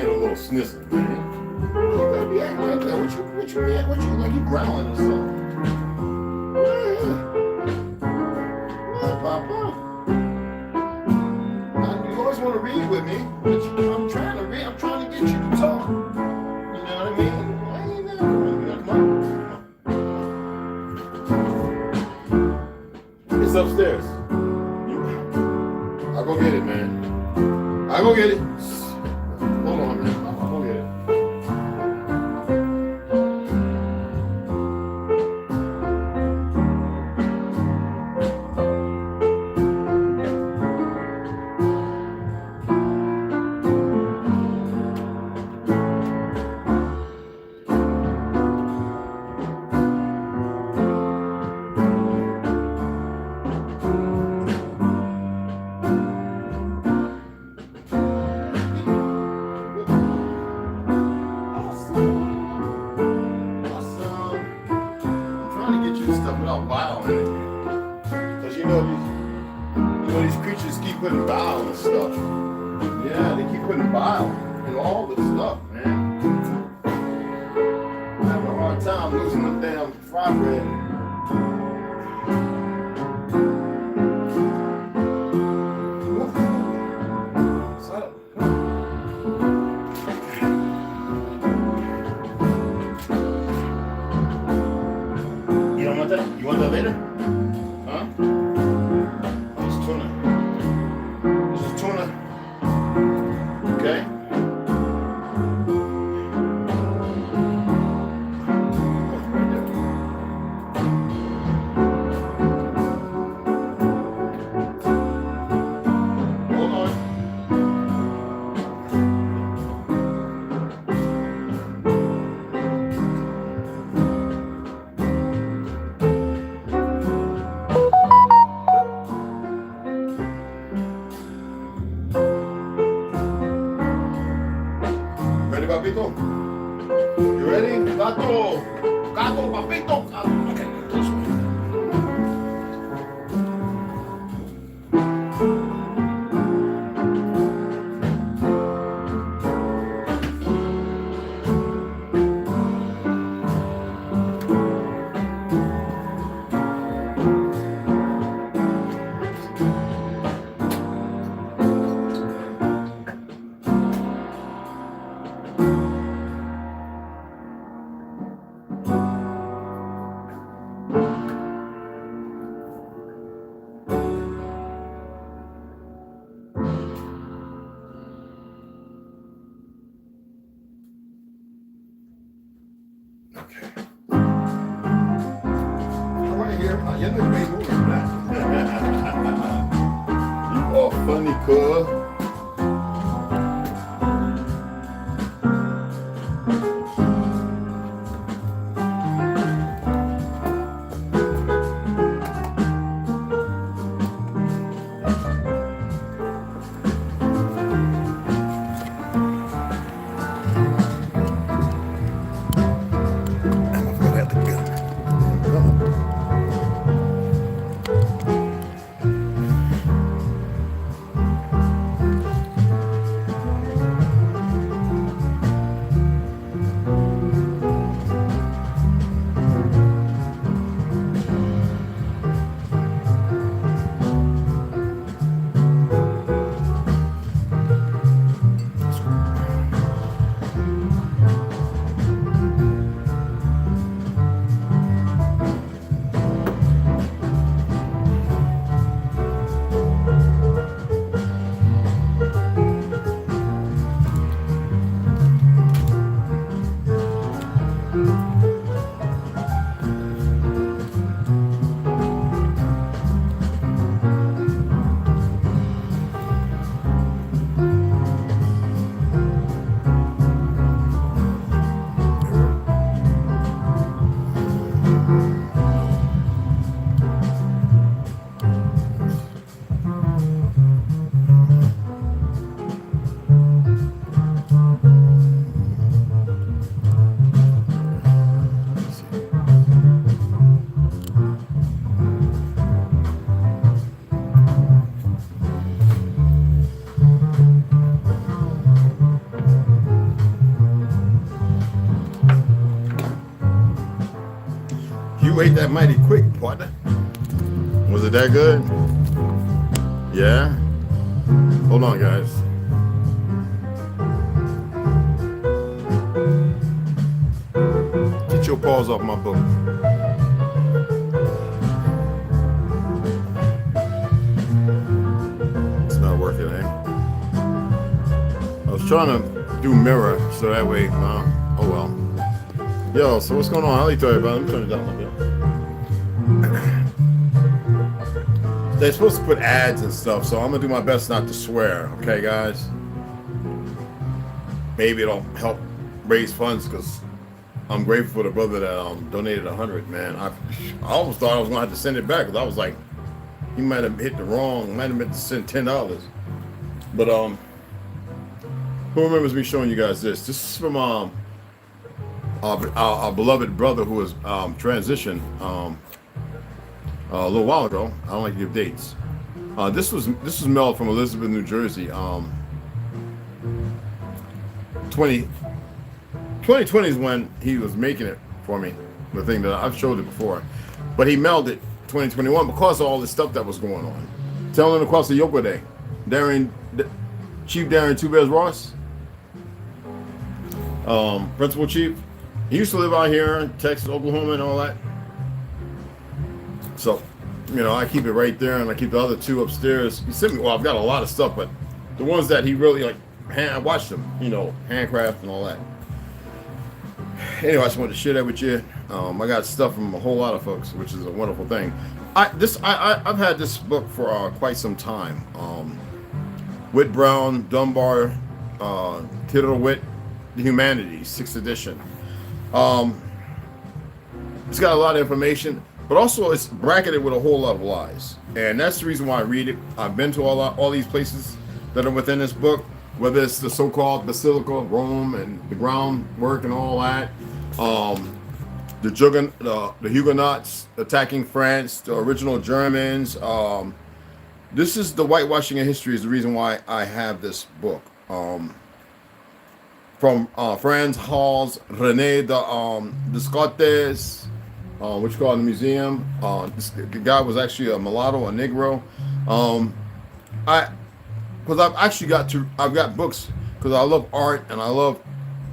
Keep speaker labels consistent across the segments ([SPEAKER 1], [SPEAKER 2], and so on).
[SPEAKER 1] being a little snizzle, man. You gotta be acting like that. What you like you growling or something? What, Papa? You always want to read with me, but I'm trying to read. I'm trying to get you to talk. You know what I mean? Why ain't that? Come on. It's upstairs. I'll go get it, man. I'll go get it. Hold on, man. I'll go get it. These creatures keep putting bile and stuff. Yeah, they keep putting bile and all this stuff, man. I'm having a hard time losing them damn fry bread. You don't want that? You want that later? Huh? Okay. Hold on. Ready, papito? You ready? Gato! Gato, papito! Okay, this way. Okay. Come right here. You're the way moving back. You are funny, cuz. you ate that mighty quick, partner. Was it that good? Yeah? Hold on, guys. Get your paws off my book. It's not working, eh? I was trying to do mirror so that way, oh well. Yo, so what's going on? How you doing, everybody? Let me turn it down a bit. They're supposed to put ads and stuff, so I'm gonna do my best not to swear, okay, guys? Maybe it'll help raise funds because I'm grateful for the brother that donated 100, man. I almost thought I was gonna have to send it back because I was like, he might have hit the wrong, might have meant to send $10. But who remembers me showing you guys this? This is from our beloved brother who was transitioned a little while ago. I don't like to give dates. This was mailed from Elizabeth, New Jersey. 2020 is when he was making it for me. The thing that I've showed it before, but he mailed it 2021 because of all the stuff that was going on. Telling across the Yoko Day, Chief Darren Two Bears Ross, Principal Chief. He used to live out here in Texas, Oklahoma, and all that. So, you know, I keep it right there, and I keep the other two upstairs. He sent me. Well, I've got a lot of stuff, but the ones that he really like, I watched them. You know, handcraft and all that. Anyway, I just wanted to share that with you. I got stuff from a whole lot of folks, which is a wonderful thing. I've had this book for quite some time. Whit Brown, Dunbar, Theodore Witt, The Humanities, 6th edition. It's got a lot of information, but also it's bracketed with a whole lot of lies, and that's the reason why I read it. I've been to all these places that are within this book, whether it's the so-called Basilica of Rome and the groundwork and all that, the Huguenots attacking France, the original Germans. This is the whitewashing of history is the reason why I have this book. From Franz Hals, René Descartes, which called the museum. The guy was actually a mulatto, a Negro. Because I've got books because I love art and I love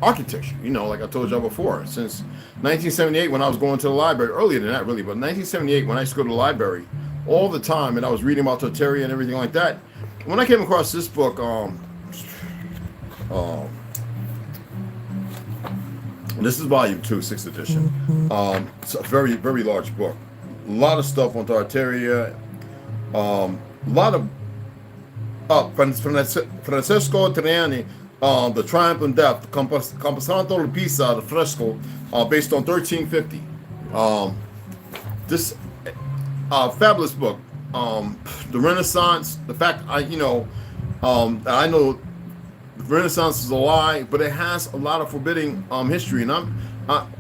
[SPEAKER 1] architecture. You know, like I told y'all before, since 1978 when I was going to the library, earlier than that really, but 1978 when I used to go to the library all the time and I was reading about Tortilla and everything like that. When I came across this book, this is volume 2, 6th edition. It's a very, very large book. A lot of stuff on Tartaria. A lot of Francesco Triani, The Triumph and Death, Camposanto di Pisa, the fresco, based on 1350. This fabulous book. The Renaissance, the fact I know the Renaissance is a lie, but it has a lot of forbidding history, and I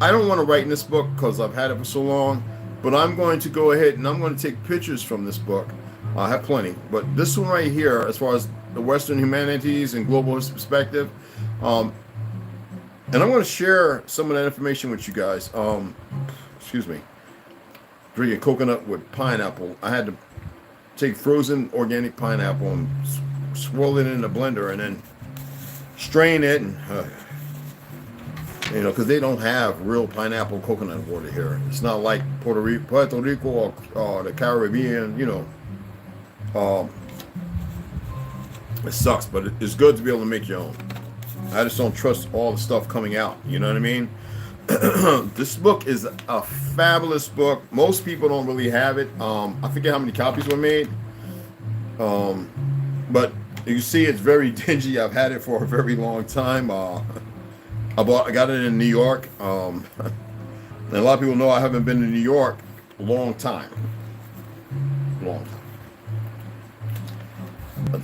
[SPEAKER 1] don't want to write in this book because I've had it for so long, but I'm going to go ahead and I'm going to take pictures from this book. I have plenty, but this one right here, as far as the Western humanities and global perspective, and I'm going to share some of that information with you guys. Excuse me. Drinking coconut with pineapple. I had to take frozen organic pineapple and swirl it in the blender and then strain it, and because they don't have real pineapple coconut water here. It's not like Puerto Rico or the Caribbean. It sucks, but it's good to be able to make your own. I just don't trust all the stuff coming out. You know what I mean? This book is a fabulous book. Most people don't really have it. I forget how many copies were made, but you see it's very dingy. I've had it for a very long time. I got it in New York, and a lot of people know I haven't been to New York a long time.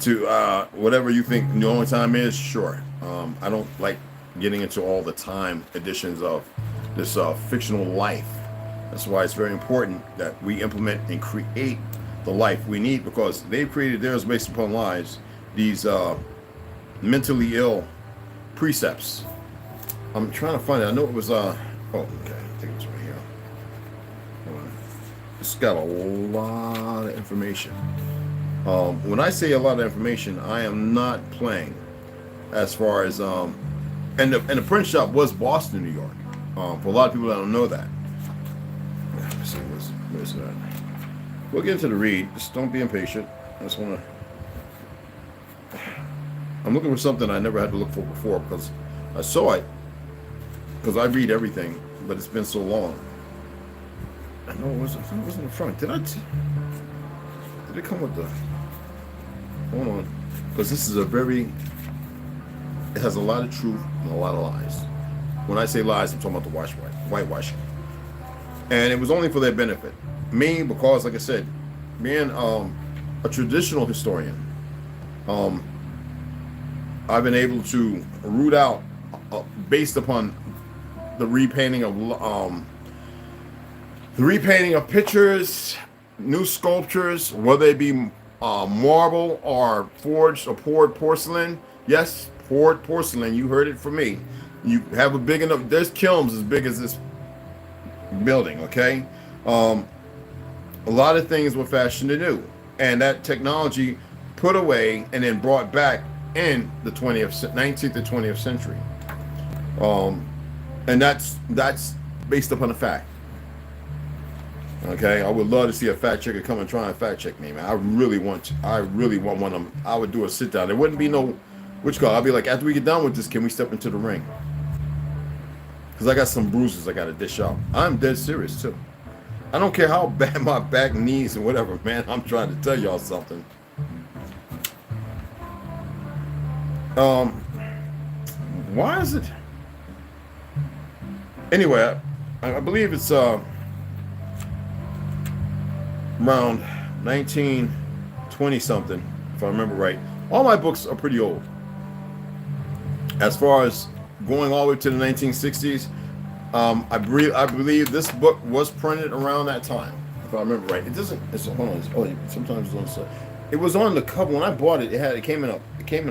[SPEAKER 1] To whatever you think the only time is, sure. I don't like getting into all the time editions of this fictional life. That's why it's very important that we implement and create the life we need, because they've created theirs based upon lies. These mentally ill precepts. I'm trying to find it. I know it was oh, okay, I think it was right here. Hold it's got a lot of information. When I say a lot of information, I am not playing. As far as and the print shop was Boston, New York. For a lot of people that don't know that. Let's see, where's that? We'll get into the read. Just don't be impatient. I just want to. I'm looking for something I never had to look for before because I saw it. Because I read everything, but it's been so long. I know it wasn't in the front. Did it come with the? Hold on, because this is it has a lot of truth and a lot of lies. When I say lies, I'm talking about the whitewashing. And it was only for their benefit. Me, because like I said, being a traditional historian, I've been able to root out based upon the repainting of pictures, new sculptures, whether they be marble or forged or poured porcelain. Yes, poured porcelain. You heard it from me. You have a big enough. There's kilns as big as this building. Okay, a lot of things were fashioned anew, and that technology put away and then brought back in the 19th to 20th century. And that's based upon a fact. Okay, I would love to see a fact checker come and try and fact check me, man. I really want one of them. I would do a sit down. There wouldn't be no, I'll be like, after we get done with this, can we step into the ring? Because I got some bruises I got to dish out. I'm dead serious too. I don't care how bad my back, knees, and whatever, man. I'm trying to tell y'all something. Why is it? Anyway, I believe it's around 1920 something, if I remember right. All my books are pretty old. As far as going all the way to the 1960s, I believe this book was printed around that time, if I remember right. It doesn't. Hold on. Sometimes it's on the side. It was on the cover when I bought it. It came in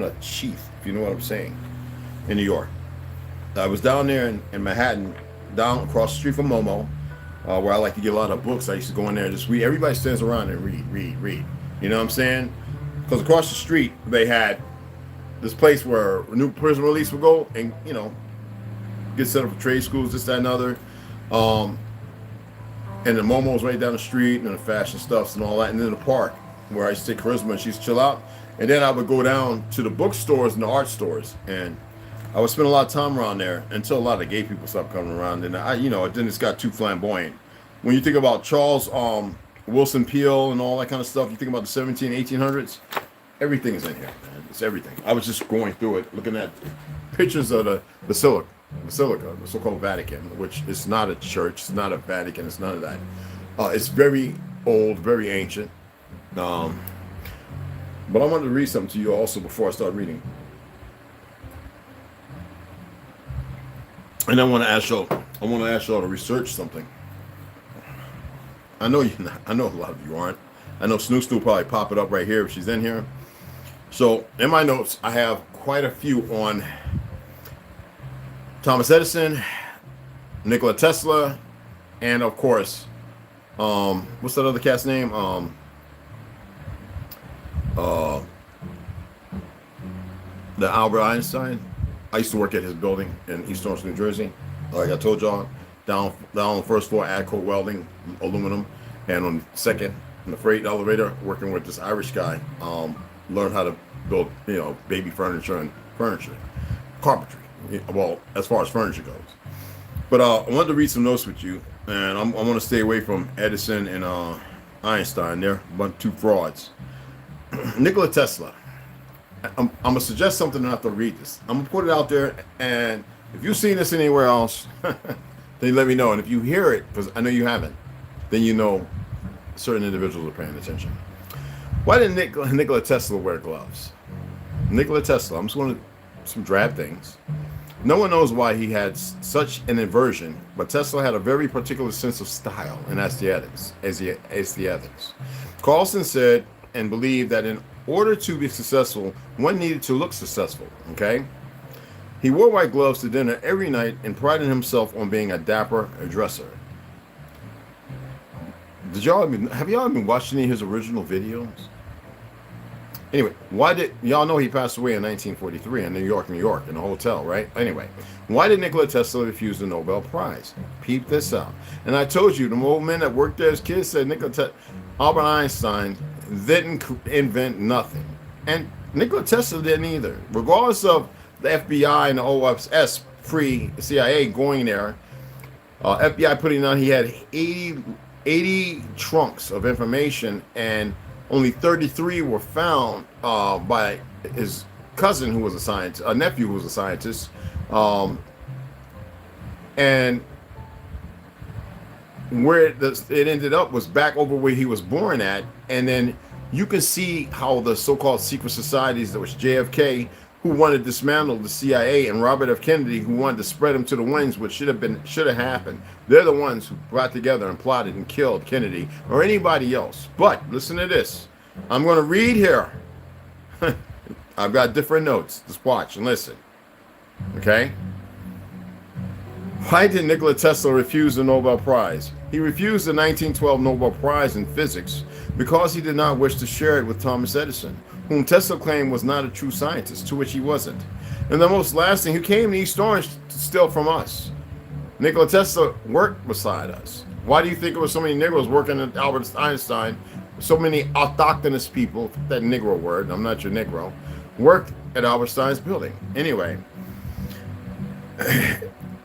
[SPEAKER 1] a sheath, if you know what I'm saying, in New York. I was down there in Manhattan, down across the street from Momo, where I like to get a lot of books. I used to go in there and just read. Everybody stands around and read. You know what I'm saying? Because across the street they had this place where a new prison release would go and, get set up for trade schools, this, that, and other. And the Momo's right down the street, and the fashion stuffs and all that. And then the park where I used to take Charisma and she used to chill out. And then I would go down to the bookstores and the art stores, and I would spend a lot of time around there until a lot of gay people stopped coming around. And then it's got too flamboyant. When you think about Charles Wilson Peele and all that kind of stuff, you think about the 1800s, everything is in here, man. It's everything. I was just going through it, looking at pictures of the Basilica, the so-called Vatican, which is not a church, it's not a Vatican, it's none of that. It's very old, very ancient. But I wanted to read something to you also before I start reading. And I want to ask y'all to research something. I know you're not. I know a lot of you aren't. I know Snoop will probably pop it up right here if she's in here. So in my notes, I have quite a few on Thomas Edison, Nikola Tesla, and of course, what's that other cat's name? The Albert Einstein. I used to work at his building in East Orange, New Jersey. Like I told y'all, down on the first floor, Adco Welding, aluminum, and on the second, in the freight elevator, working with this Irish guy, learned how to build, baby furniture and carpentry. Well, as far as furniture goes. But I wanted to read some notes with you, and I want to stay away from Edison and Einstein. They're two frauds. Nikola Tesla. I'm gonna suggest something and I have to read this. I'm gonna put it out there, and if you've seen this anywhere else, then you let me know. And if you hear it, because I know you haven't, then you know certain individuals are paying attention. Why didn't Nikola Tesla wear gloves? Nikola Tesla, I'm just going to some drab things. No one knows why he had such an aversion, but Tesla had a very particular sense of style and aesthetics. Carlson said and believed that in order to be successful, one needed to look successful, okay? He wore white gloves to dinner every night and prided himself on being a dapper dresser. have y'all been watching any of his original videos? Anyway, why did y'all know he passed away in 1943 in New York, in a hotel, right? Anyway, why did Nikola Tesla refuse the Nobel Prize? Peep this out. And I told you, the old men that worked there as kids said Albert Einstein didn't invent nothing, and Nikola Tesla didn't either. Regardless of the FBI and the OSS pre-CIA going there, FBI putting on, he had 80 trunks of information, and only 33 were found by his cousin, who was a scientist, a nephew who was a scientist, and where it ended up was back over where he was born at. And then you can see how the so-called secret societies, that was JFK, who wanted to dismantle the CIA, and Robert F. Kennedy, who wanted to spread them to the winds, which should have happened. They're the ones who brought together and plotted and killed Kennedy or anybody else. But listen to this. I'm going to read here. I've got different notes. Just watch and listen. Okay? Why did Nikola Tesla refuse the Nobel Prize? He refused the 1912 Nobel Prize in physics because he did not wish to share it with Thomas Edison, whom Tesla claimed was not a true scientist, to which he wasn't. And the most lasting, who came to East Orange to steal from us. Nikola Tesla worked beside us. Why do you think there were so many Negroes working at Albert Einstein? So many autochthonous people, that Negro word, I'm not your Negro, worked at Albert Einstein's building. Anyway,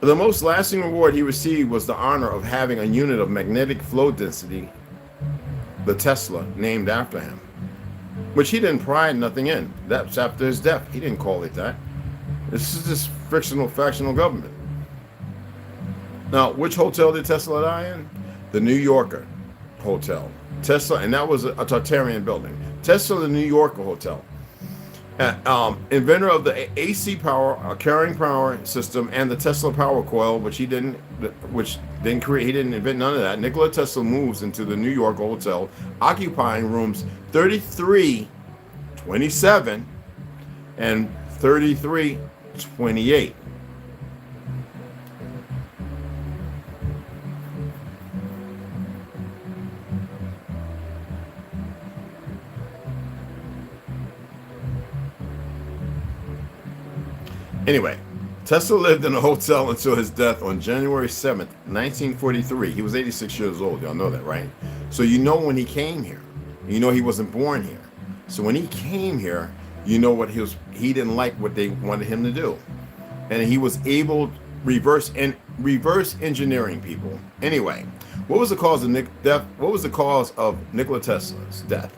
[SPEAKER 1] the most lasting reward he received was the honor of having a unit of magnetic flow density, the Tesla, named after him, which he didn't pride nothing in. That's after his death. He didn't call it that. This is just factional government. Now, which hotel did Tesla die in? The New Yorker Hotel. Tesla, and that was a Tartarian building. Tesla, the New Yorker Hotel. Inventor of the AC power, carrying power system, and the Tesla power coil, which didn't create. He didn't invent none of that. Nikola Tesla moves into the New York Hotel, occupying rooms 33, 27, and 33, 28. Anyway, Tesla lived in a hotel until his death on January 7th, 1943. He was 86 years old. Y'all know that, right? So you know when he came here. You know he wasn't born here. So when he came here, you know what he didn't like what they wanted him to do. And he was able to reverse engineering people. Anyway, what was the cause of death? What was the cause of Nikola Tesla's death?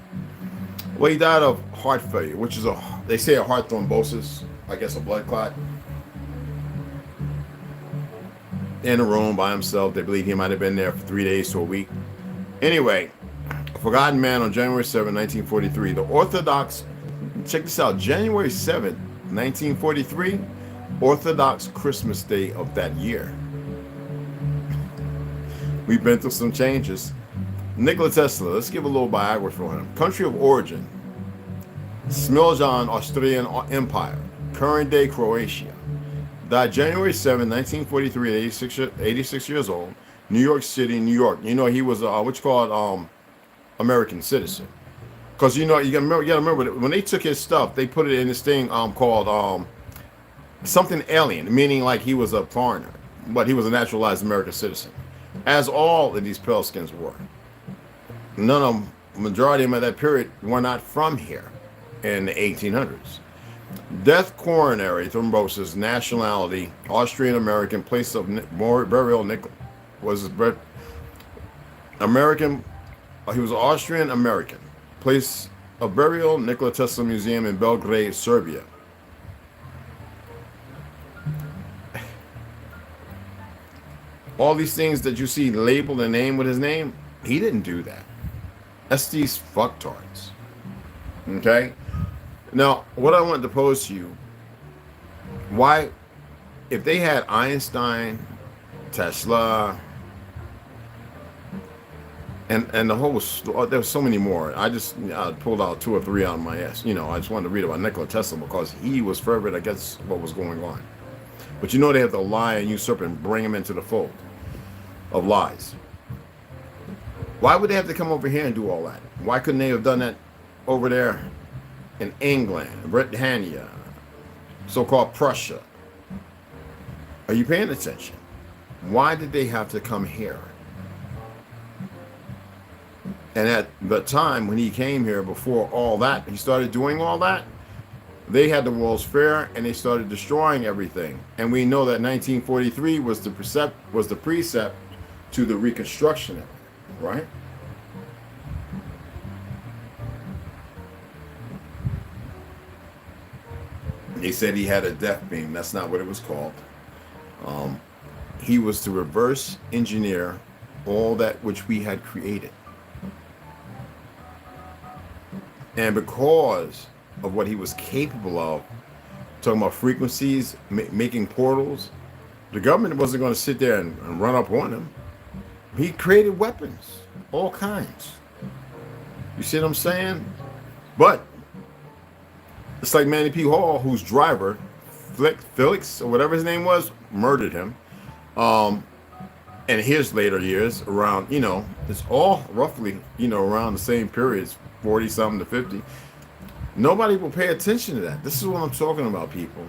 [SPEAKER 1] Well, he died of heart failure, which is they say a heart thrombosis. I guess a blood clot. In a room by himself. They believe he might have been there for 3 days to a week. Anyway, a forgotten man on January 7, 1943. The Orthodox, check this out, January 7, 1943, Orthodox Christmas Day of that year. We've been through some changes. Nikola Tesla, let's give a little biography for him. Country of origin, Smiljan, Austrian Empire. Current day Croatia. Died January 7, 1943, at 86 years old. New York City, New York. You know, he was what you call American citizen. Because you gotta remember that when they took his stuff, they put it in this thing called something alien, meaning like he was a foreigner, but he was a naturalized American citizen, as all of these pale skins were. None of them, majority of them at that period, were not from here in the 1800s. Death, coronary thrombosis, nationality, Austrian American, place of burial, was American. He was Austrian American. Place of burial, Nikola Tesla Museum in Belgrade, Serbia. All these things that you see labeled and named with his name, he didn't do that. That's these fucktards. Okay? Now, what I wanted to pose to you, why, if they had Einstein, Tesla, and the whole, there was so many more. I pulled out 2 or 3 out of my ass. You know, I just wanted to read about Nikola Tesla because he was fervent against what was going on. But you know they have to lie and usurp and bring him into the fold of lies. Why would they have to come over here and do all that? Why couldn't they have done that over there in England, Britannia, so-called Prussia? Are you paying attention? Why did they have to come here? And at the time when he came here, before all that, he started doing all that, they had the World's Fair and they started destroying everything. And we know that 1943 was the precept to the Reconstruction of it, right? They said he had a death beam. That's not what it was called. He was to reverse engineer all that which we had created. And because of what he was capable of, talking about frequencies, making portals, the government wasn't going to sit there and run up on him. He created weapons, all kinds. You see what I'm saying? But it's like Manny P. Hall, whose driver, Felix, or whatever his name was, murdered him. And his later years, around, it's all roughly, around the same periods, 40-something to 50. Nobody will pay attention to that. This is what I'm talking about, people.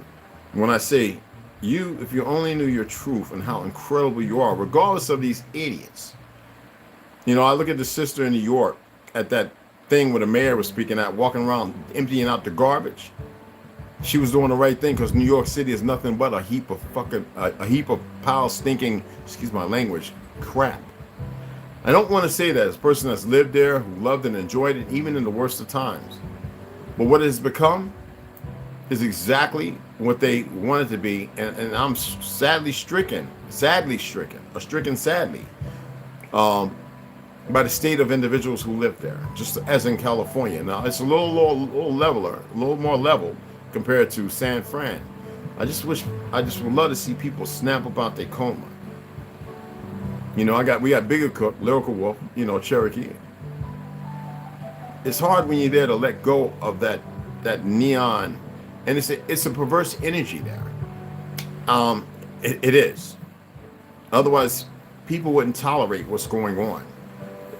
[SPEAKER 1] When I say, if you only knew your truth and how incredible you are, regardless of these idiots. I look at the sister in New York at that thing where the mayor was speaking at, walking around emptying out the garbage. She was doing the right thing, because New York City is nothing but a heap of pile stinking, excuse my language, crap. I don't want to say that as a person that's lived there, who loved and enjoyed it, even in the worst of times. But what it has become is exactly what they wanted to be, and I'm sadly stricken, by the state of individuals who live there, just as in California. Now, it's a little more level compared to San Fran. I just would love to see people snap about their coma. We got Bigger Cook, Lyrical Wolf, Cherokee. It's hard when you're there to let go of that neon, and it's a perverse energy there. It is. Otherwise, people wouldn't tolerate what's going on.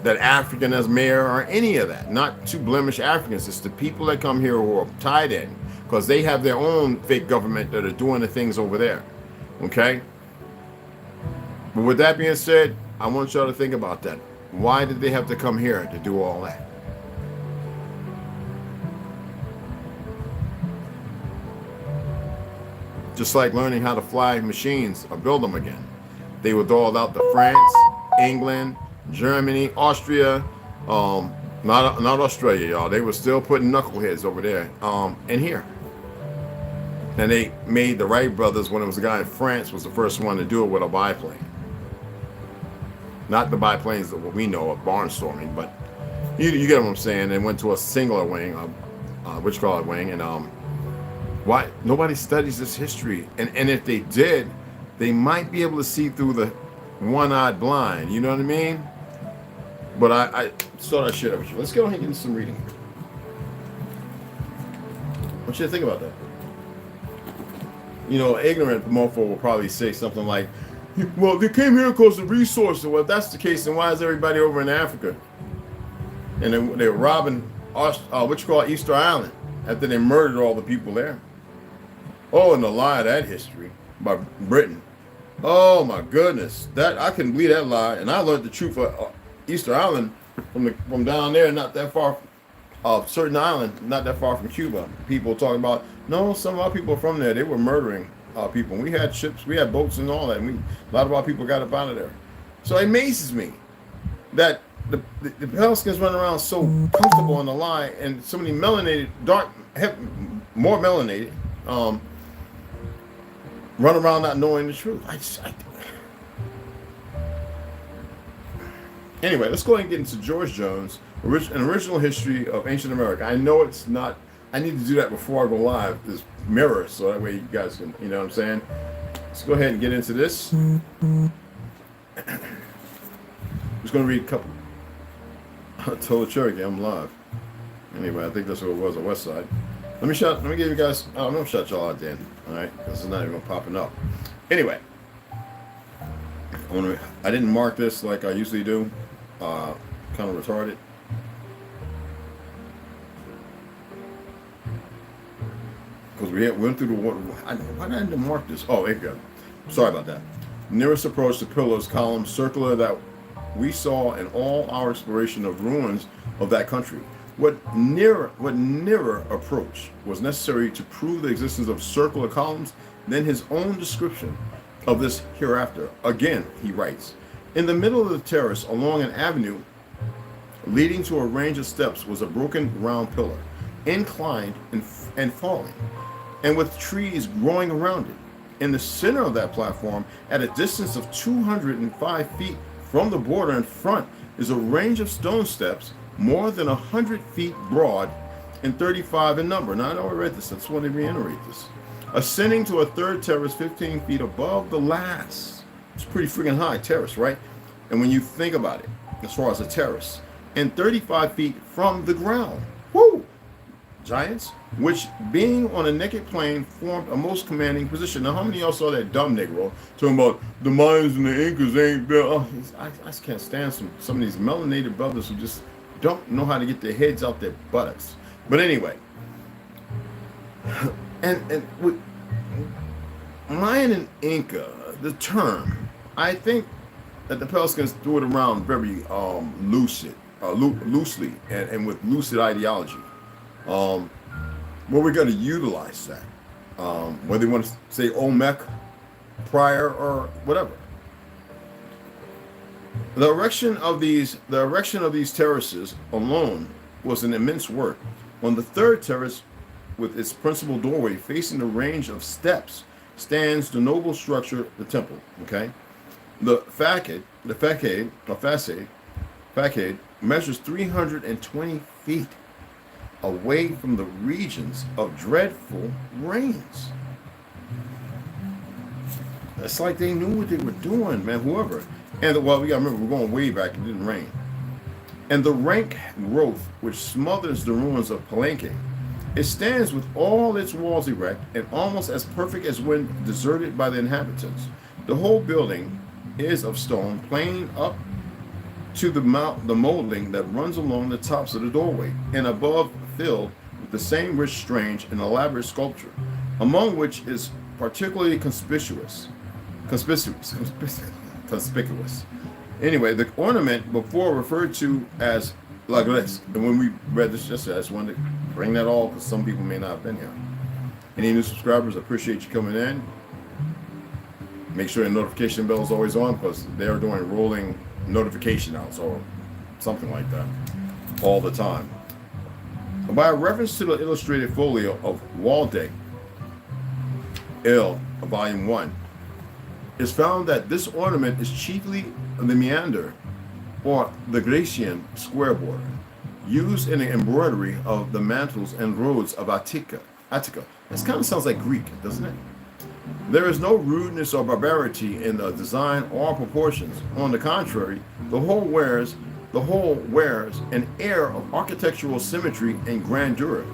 [SPEAKER 1] That African as mayor or any of that, not to blemish Africans. It's the people that come here who are tied in, because they have their own fake government that are doing the things over there. Okay? But with that being said, I want y'all to think about that. Why did they have to come here to do all that? Just like learning how to fly machines or build them again. They were doled out to France, England, Germany, Austria, not Australia, y'all. They were still putting knuckleheads over there, and here. And they made the Wright brothers, when it was a guy in France, was the first one to do it with a biplane. Not the biplanes that we know of, barnstorming, but you get what I'm saying. They went to a singular wing, wing, and why nobody studies this history? And if they did, they might be able to see through the one-eyed blind. You know what I mean? But I thought I'd share that with you. Let's go ahead and get into some reading. What you think about that? Ignorant mofo will probably say something like, well, they came here because of resources. Well, if that's the case, then why is everybody over in Africa? And then they were robbing Easter Island after they murdered all the people there. Oh, and the lie of that history by Britain. Oh my goodness, that I couldn't believe that lie. And I learned the truth of Easter Island from down there, not that far, certain island, not that far from Cuba. People talking about, no, some of our people from there, they were murdering people. We had ships, we had boats and all that, and a lot of our people got up out of there. So it amazes me that the Pelicans run around so comfortable on the lie, and so many melanated, more melanated, run around not knowing the truth. Anyway, let's go ahead and get into George Jones, an original history of ancient America. I know it's not, I need to do that before I go live, this mirror, so that way you guys can, you know what I'm saying? Let's go ahead and get into this. I'm just going to read a couple. I told Cherokee I'm live. Anyway, I think that's what it was on West Side. Let me give you guys, I'm going to shut y'all out then, all right? Because it's not even popping up. Anyway, I didn't mark this like I usually do. kind of retarded. Because we went through the water. Why didn't I mark this? Oh, there you go. Sorry about that. Nearest approach to pillars, columns, circular that we saw in all our exploration of ruins of that country. What nearer approach was necessary to prove the existence of circular columns than his own description of this hereafter. Again, he writes, in the middle of the terrace along an avenue leading to a range of steps was a broken round pillar, inclined and falling, and with trees growing around it. In the center of that platform, at a distance of 205 feet from the border in front, is a range of stone steps more than 100 feet broad and 35 in number. Now, I know I read this, I just want to reiterate this. Ascending to a third terrace 15 feet above the last. It's pretty freaking high terrace, right? And when you think about it, as far as a terrace, and 35 feet from the ground. Woo! Giants, which being on a naked plain formed a most commanding position. Now, how many of y'all saw that dumb Negro talking about the Mayans and the Incas ain't built? Oh, I just can't stand some of these melanated brothers who just don't know how to get their heads out their buttocks. But anyway, and with Mayan and Inca, the term, I think that the Pelicans threw it around very loosely and with lucid ideology. Where we're going to utilize that, whether you want to say Olmec, prior, or whatever. The erection of these terraces alone was an immense work. On the third terrace, with its principal doorway facing the range of steps, stands the noble structure, the temple. Okay, the facade measures 320 feet away from the regions of dreadful rains. It's like they knew what they were doing, man. Whoever. And well, we gotta remember, we're going way back. It didn't rain. And the rank growth which smothers the ruins of Palenque, it stands with all its walls erect and almost as perfect as when deserted by the inhabitants. The whole building is of stone, plain up to the molding that runs along the tops of the doorway, and above filled with the same rich, strange, and elaborate sculpture, among which is particularly conspicuous. Anyway, the ornament before referred to as La Grèce, and when we read this yesterday, I just wanted to bring that all because some people may not have been here. Any new subscribers, I appreciate you coming in. Make sure the notification bell is always on because they're doing rolling notification outs or something like that all the time. By a reference to the illustrated folio of Waldeck, Volume 1, it's found that this ornament is chiefly the meander or the Grecian square border used in the embroidery of the mantles and roads of Attica. This kind of sounds like Greek, doesn't it? There is no rudeness or barbarity in the design or proportions. On the contrary, the whole wears an air of architectural symmetry and grandeur.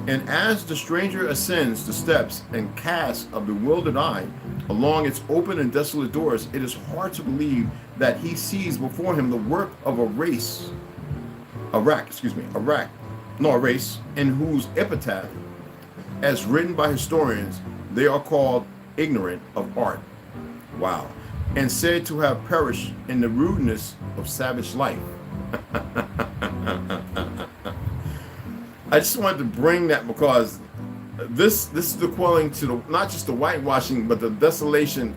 [SPEAKER 1] And as the stranger ascends the steps and casts a bewildered eye along its open and desolate doors, it is hard to believe that he sees before him the work of a race, in whose epitaph, as written by historians, they are called ignorant of art. Wow. And said to have perished in the rudeness of savage life. I just wanted to bring that because this is the quelling to the, not just the whitewashing, but the desolation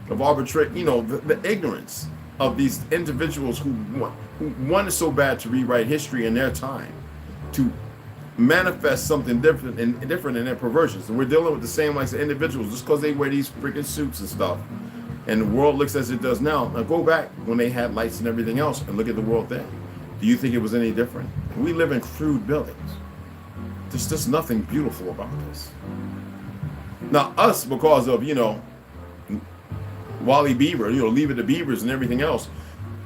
[SPEAKER 1] of arbitrary, the ignorance of these individuals who wanted so bad to rewrite history in their time, to manifest something different in their perversions. And we're dealing with the same like the individuals just because they wear these freaking suits and stuff. And the world looks as it does now. Now go back when they had lights and everything else and look at the world then. Do you think it was any different? We live in crude buildings. There's just nothing beautiful about this. Now us, because of, Wally Beaver, Leave It to Beavers and everything else,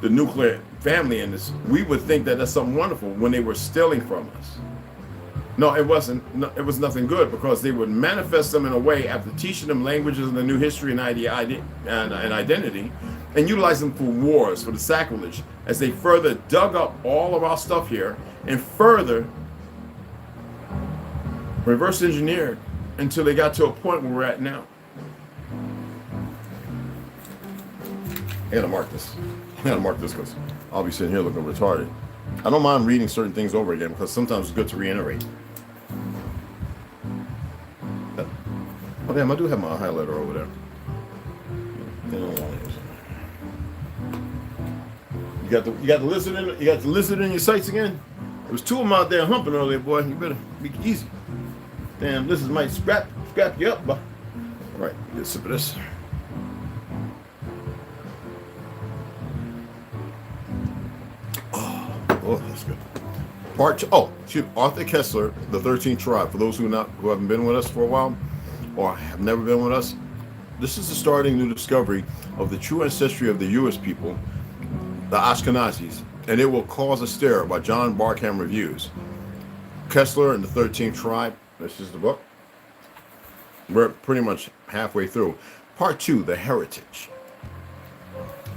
[SPEAKER 1] the nuclear family in this, we would think that that's something wonderful when they were stealing from us. No, it wasn't. No, it was nothing good because they would manifest them in a way after teaching them languages and the new history and identity, and utilize them for wars, for the sacrilege, as they further dug up all of our stuff here and further reverse engineered until they got to a point where we're at now. I gotta mark this. Because I'll be sitting here looking retarded. I don't mind reading certain things over again because sometimes it's good to reiterate. Oh damn, I do have my highlighter over there. You got the lizard in your sights again? There was two of them out there humping earlier, boy. You better be easy. Damn, lizards might scrap you up, but all right, get a sip of this. Oh, that's good. Part two. Oh, shoot. Arthur Koestler, the 13th tribe. For those who haven't been with us for a while, or have never been with us, this is the starting new discovery of the true ancestry of the Jewish people, the Ashkenazis, and it will cause a stir by John Barkham Reviews. Koestler and the 13th tribe. This is the book. We're pretty much halfway through. Part two, the heritage.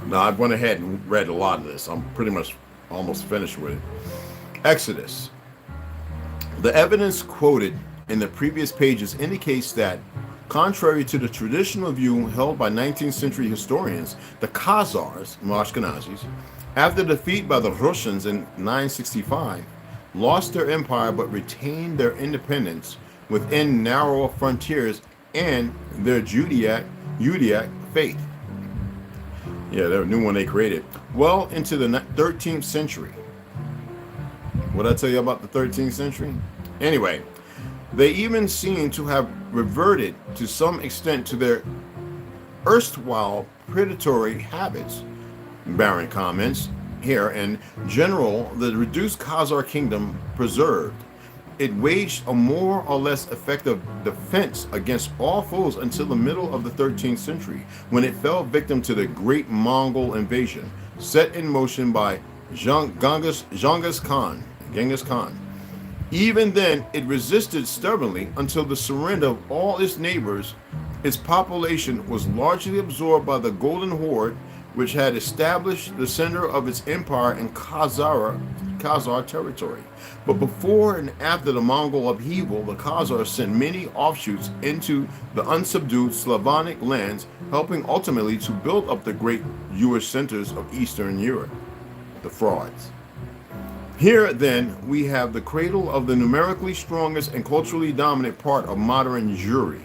[SPEAKER 1] Now, I've went ahead and read a lot of this. I'm pretty much almost finished with it. Exodus. The evidence quoted in the previous pages indicates that, contrary to the traditional view held by 19th century historians, the Khazars, Ashkenazis, after defeat by the Russians in 965, lost their empire but retained their independence within narrower frontiers and their Judaic faith. Yeah, the new one they created. Well into the 13th century. What did I tell you about the 13th century? Anyway, they even seem to have reverted to some extent to their erstwhile predatory habits. Barron comments here. In general, the reduced Khazar kingdom preserved. It waged a more or less effective defense against all foes until the middle of the 13th century, when it fell victim to the great Mongol invasion, set in motion by Genghis Khan. Even then, it resisted stubbornly until the surrender of all its neighbors. Its population was largely absorbed by the Golden Horde, which had established the center of its empire in Khazar territory. But before and after the Mongol upheaval, the Khazars sent many offshoots into the unsubdued Slavonic lands, helping ultimately to build up the great Jewish centers of Eastern Europe, the frauds. Here, then, we have the cradle of the numerically strongest and culturally dominant part of modern Jewry.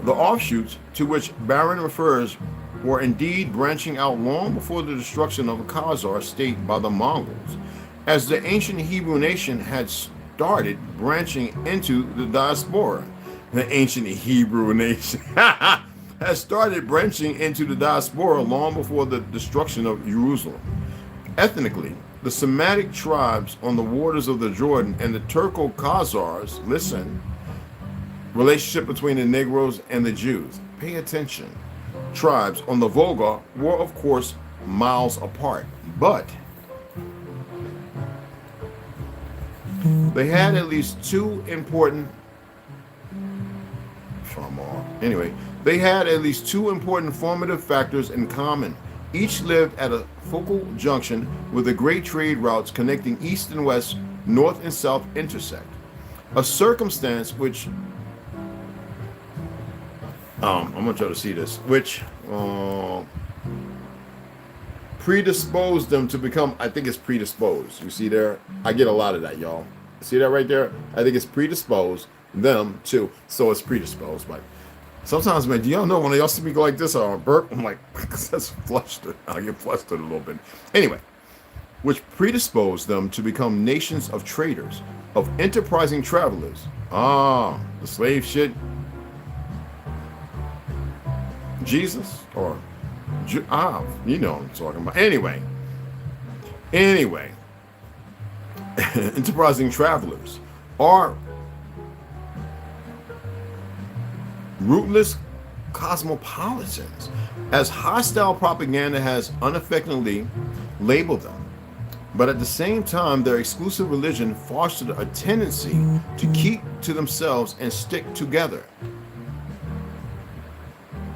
[SPEAKER 1] The offshoots to which Barron refers were indeed branching out long before the destruction of the Khazar state by the Mongols, as the ancient Hebrew nation had started branching into the diaspora. The ancient Hebrew nation has started branching into the diaspora long before the destruction of Jerusalem. Ethnically, the Semitic tribes on the waters of the Jordan and the Turco-Khazars, relationship between the Negroes and the Jews, pay attention, tribes on the Volga were of course miles apart, but they had at least two important formative factors in common. Each lived at a focal junction where the great trade routes connecting east and west, north and south intersect. A circumstance which, I want y'all to see this, which predisposed them to become, I think it's predisposed. You see there? I get a lot of that, y'all. See that right there? I think it's predisposed them to, so it's predisposed, but sometimes, man, do y'all know when y'all see me go like this or burp? I'm like, that's flustered. I get flustered a little bit. Anyway, which predisposed them to become nations of traders, of enterprising travelers. The slave shit. Jesus or you know what I'm talking about. Anyway, enterprising travelers are rootless cosmopolitans, as hostile propaganda has unaffectedly labeled them. But at the same time, their exclusive religion fostered a tendency to keep to themselves and stick together.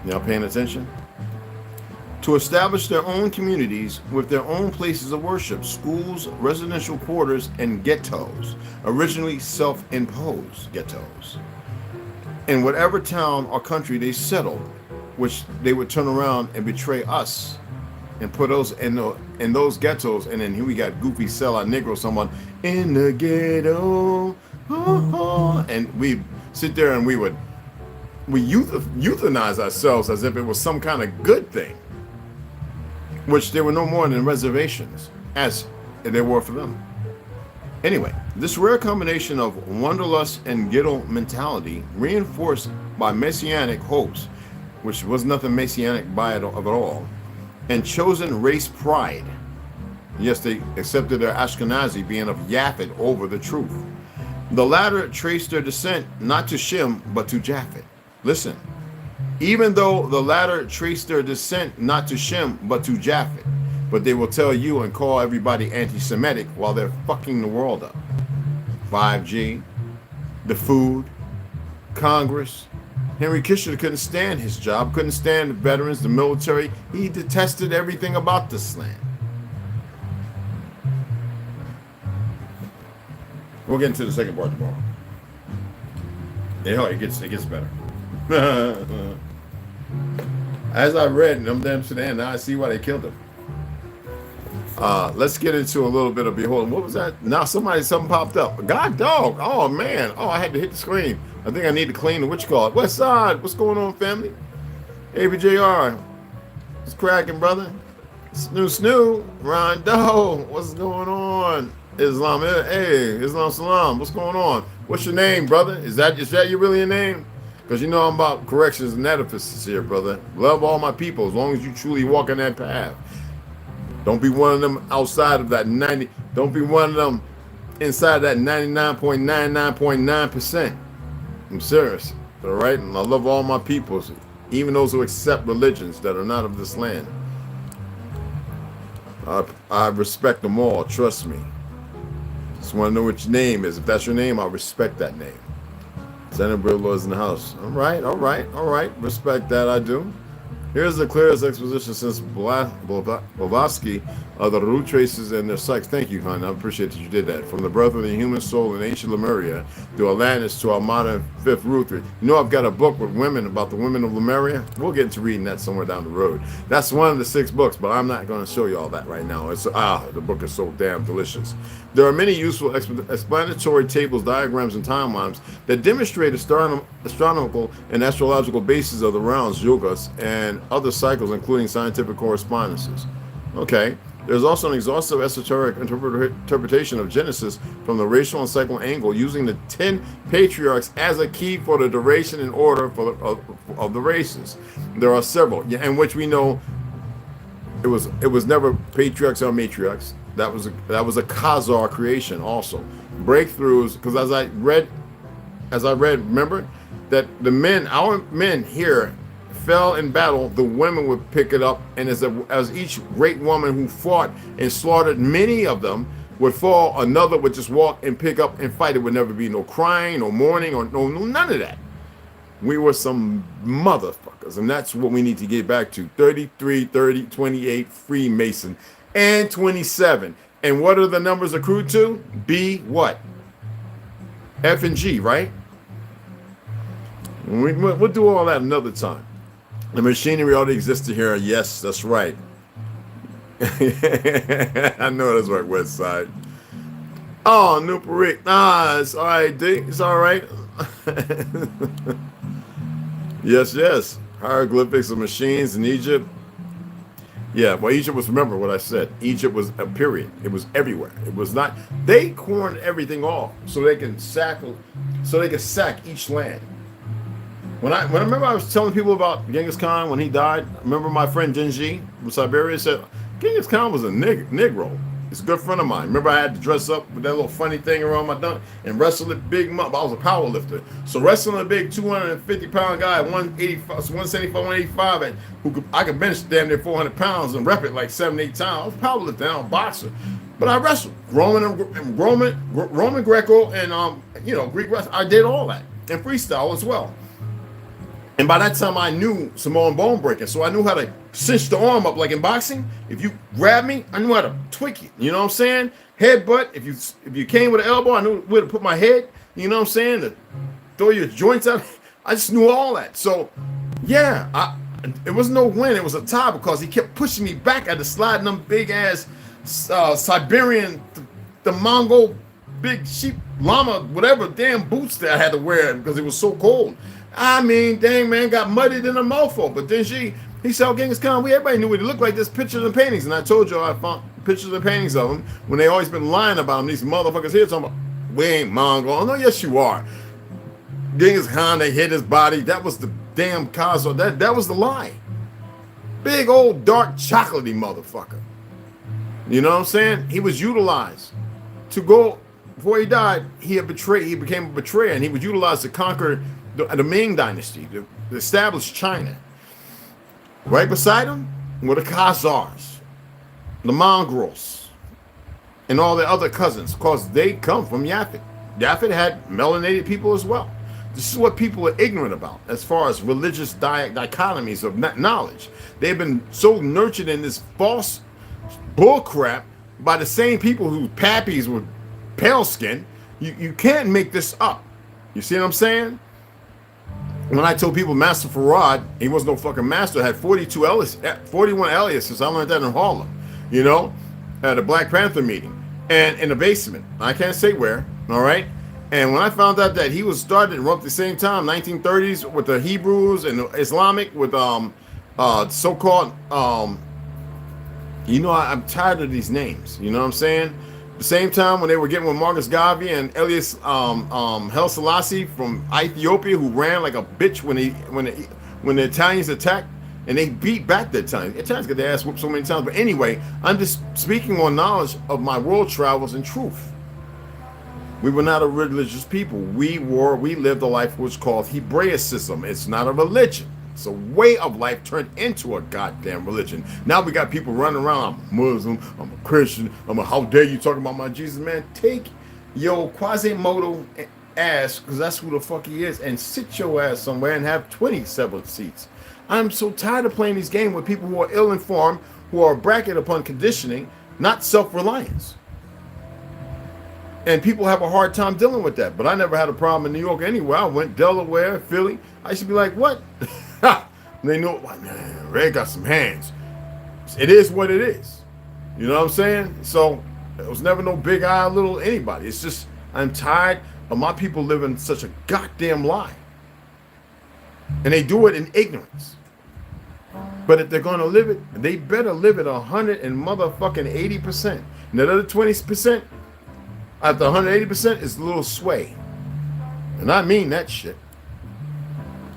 [SPEAKER 1] Y'all paying attention? to establish their own communities with their own places of worship, schools, residential quarters, and ghettos, originally self-imposed ghettos. In whatever town or country they settled, which they would turn around and betray us and put us in those ghettos. And then here we got Goofy Sell Our Negro, someone in the ghetto, and we sit there and we euthanize ourselves as if it was some kind of good thing, which there were no more than reservations, as there were for them. Anyway, this rare combination of wanderlust and ghetto mentality, reinforced by messianic hopes, which was nothing messianic by it of it all, and chosen race pride. Yes, they accepted their Ashkenazi being of Japhet over the truth. The latter traced their descent not to Shem, but to Japhet. Listen, even though the latter traced their descent not to Shem, but to Japhet, but they will tell you and call everybody anti-Semitic while they're fucking the world up. 5G, the food, Congress. Henry Kissinger couldn't stand his job, couldn't stand the veterans, the military. He detested everything about this land. We'll get into the second part tomorrow. Yeah, it gets better. As I read in them damn Sudan, now I see why they killed him. Let's get into a little bit of behold. What was that? Now something popped up. God dog. Oh man. Oh, I had to hit the screen. I think I need to clean the what you call it. West Side. What's going on, family? ABJR. What's cracking, brother? Snoo. Rondo. What's going on? Islam. Hey, Islam Salam. What's going on? What's your name, brother? Is that your really your name? Because you know I'm about corrections and edifices here, brother. Love all my people as long as you truly walk in that path. Don't be one of them outside of that 90. Don't be one of them inside that 99.99.9%. I'm serious. All right? And I love all my peoples, even those who accept religions that are not of this land. I respect them all. Trust me. Just want to know what your name is. If that's your name, I respect that name. Senator Brillo is in the house. All right. Respect that, I do. Here's the clearest exposition since Blavatsky of the root traces and their sex. Thank you, hon. I appreciate that you did that. From the birth of the human soul in ancient Lemuria to Atlantis to our modern fifth root. You know, I've got a book with women about the women of Lemuria. We'll get into reading that somewhere down the road. That's one of the 6 books, but I'm not going to show you all that right now. The book is so damn delicious. There are many useful explanatory tables, diagrams, and timelines that demonstrate astronomical and astrological bases of the rounds, yogas, and other cycles, including scientific correspondences. Okay. There's also an exhaustive esoteric interpretation of Genesis from the racial and cyclical angle, using the 10 patriarchs as a key for the duration and order of the races. There are several, in which we know it was never patriarchs or matriarchs. That was a Khazar creation also. Breakthroughs, because as I read, remember that our men here fell in battle, the women would pick it up, and as each great woman who fought and slaughtered many of them would fall, another would just walk and pick up and fight. It would never be no crying, no mourning, or no none of that. We were some motherfuckers, and that's what we need to get back to. 33, 30, 28, Freemason, and 27. And what are the numbers accrued to? B what? F and G, right? We'll do all that another time. The machinery already existed here. Yes, that's right. I know that's right, West Side. Oh, Newport. It's all right, D. It's all right. Yes. Hieroglyphics of machines in Egypt. Yeah, well, Egypt was, remember what I said. Egypt was a period. It was everywhere. It was not, they cornered everything off so they can sack each land. When I remember I was telling people about Genghis Khan when he died, I remember my friend Genji from Siberia said, Genghis Khan was a Negro. He's a good friend of mine. Remember I had to dress up with that little funny thing around my dunk and wrestle a big mop. I was a power lifter. So wrestling a big 250-pound guy at 175, 185, and I could bench damn near 400 pounds and rep it like 7, 8 times. I was a power lifter, I'm a boxer. But I wrestled. Roman Greco and Greek wrestling. I did all that. And freestyle as well. And by that time, I knew Samoan bone breaking, so I knew how to cinch the arm up. Like in boxing, if you grab me, I knew how to tweak it. You know what I'm saying? Headbutt. If you came with an elbow, I knew where to put my head. You know what I'm saying? To throw your joints out. I just knew all that. So, yeah, it was no win. It was a tie because he kept pushing me back. I had to slide in them big ass Siberian, the Mongol big sheep llama, whatever damn boots that I had to wear because it was so cold. I mean, dang man, got muddied in a mofo. But then he saw Genghis Khan. Everybody knew what he looked like. There's pictures and paintings, and I told you I found pictures and paintings of him when they always been lying about him. These motherfuckers here talking about we ain't Mongol. Oh no, yes you are. Genghis Khan, they hit his body. That was the damn Kazo. That was the lie. Big old dark chocolatey motherfucker. You know what I'm saying? He was utilized to go. Before he died, he became a betrayer, and he was utilized to conquer the Ming Dynasty, to establish China. Right beside him were the Khazars, the Mongols, and all the other cousins, because they come from Yaphet. Yaphet had melanated people as well. This is what people are ignorant about as far as religious dichotomies of knowledge. They've been so nurtured in this false bullcrap by the same people whose pappies were pale skin. You can't make this up. You see what I'm saying? When I told people Master Farad, he was no fucking master, had 41 aliases. I learned that in Harlem, you know, at a Black Panther meeting and in the basement. I can't say where, all right? And when I found out that he was started roughly the same time, 1930s, with the Hebrews and the Islamic, with so-called, you know, I'm tired of these names, you know what I'm saying? The same time when they were getting with Marcus Garvey and Elias Haile Selassie from Ethiopia, who ran like a bitch when the Italians attacked, and they beat back the Italians. The Italians got their ass whooped so many times. But anyway, I'm just speaking on knowledge of my world travels and truth. We were not a religious people. We lived a life which was called Hebraicism. It's not a religion. It's a way of life turned into a goddamn religion. Now we got people running around. I'm a Muslim. I'm a Christian. how dare you talking about my Jesus, man? Take your Quasimodo ass, because that's who the fuck he is, and sit your ass somewhere and have 20 separate seats. I'm so tired of playing these games with people who are ill-informed, who are bracketed upon conditioning, not self-reliance. And people have a hard time dealing with that. But I never had a problem in New York anywhere. I went Delaware, Philly. I should be like, what? They know, like, man, Ray got some hands. It is what it is. You know what I'm saying? So it was never no big eye, little anybody. It's just, I'm tired of my people living such a goddamn lie. And they do it in ignorance. But if they're going to live it, they better live it 100 and motherfucking 80%. And that other 20%, after 180% is a little sway. And I mean that shit.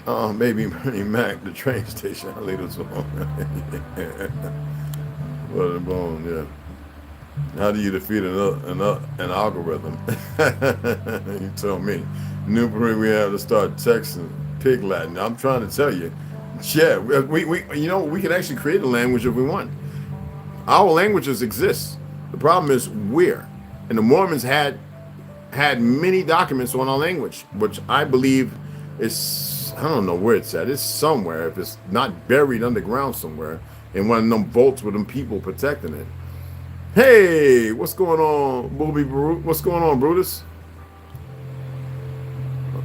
[SPEAKER 1] Maybe Bernie Mac, the train station. I leave this alone. What a bone, yeah. How do you defeat an algorithm? You tell me. New Peru, we have to start texting pig Latin. I'm trying to tell you. Yeah, we you know, we can actually create a language if we want. Our languages exist. The problem is where. And the Mormons had many documents on our language, which I believe is, I don't know where it's at. It's somewhere, if it's not buried underground somewhere, in one of them vaults with them people protecting it. Hey, what's going on, Booby Brute? What's going on, Brutus?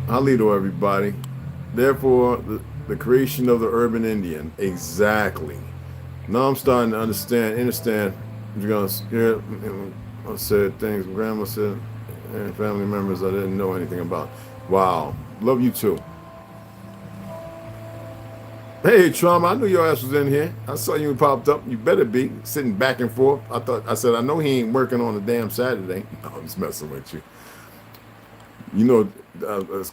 [SPEAKER 1] Alito, everybody. Therefore, the creation of the urban Indian. Exactly. Now I'm starting to understand. You're gonna scare. I said things grandma said and family members I didn't know anything about. Wow. Love you too. Hey, Trauma, I knew your ass was in here. I saw you popped up. You better be sitting back and forth. I said, I know he ain't working on a damn Saturday. No, I'm just messing with you. You know,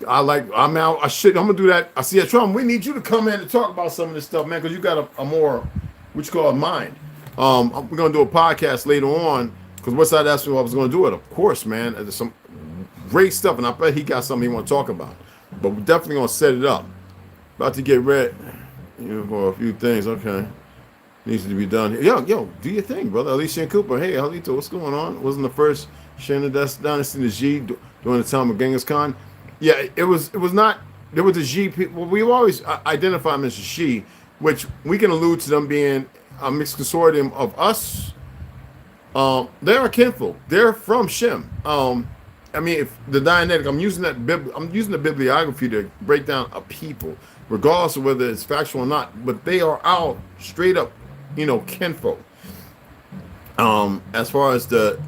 [SPEAKER 1] I'm out. I'm going to do that. I see, Trauma, we need you to come in and talk about some of this stuff, man, because you got a more, what you call, mind. We're going to do a podcast later on. Because what's that? That's what I was going to do it. Of course, man. There's some great stuff, and I bet he got something he want to talk about. But we're definitely going to set it up. About to get ready, you know, for a few things. Okay, needs to be done. Yo, do your thing, brother. Alicia and Cooper. Hey, Alito, what's going on? Wasn't the first Shannon dynasty in the G during the time of Genghis Khan? Yeah, it was not there was a G people. We always identify them as a she, which we can allude to them being a mixed consortium of us. They're a kinfolk. They're from Shem. I mean, if the Dianetic, I'm using the bibliography to break down a people, regardless of whether it's factual or not. But they are our straight up, kinfolk. As far as the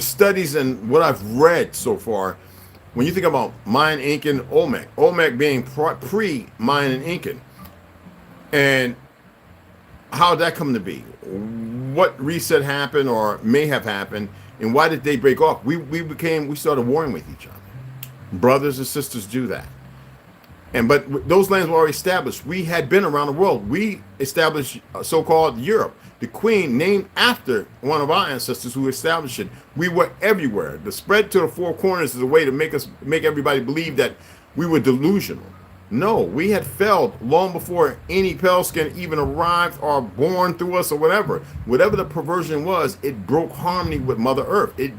[SPEAKER 1] studies and what I've read so far, when you think about Mayan, Incan, Olmec being pre-Mayan and Incan, and how did that come to be? What reset happened or may have happened, and why did they break off? We started warring with each other. Brothers and sisters do that. But those lands were already established. We had been around the world. We established so-called Europe. The queen named after one of our ancestors who established it. We were everywhere. The spread to the four corners is a way to make everybody believe that we were delusional. No, we had failed long before any pale skin even arrived or born through us or whatever. Whatever the perversion was, it broke harmony with Mother Earth. It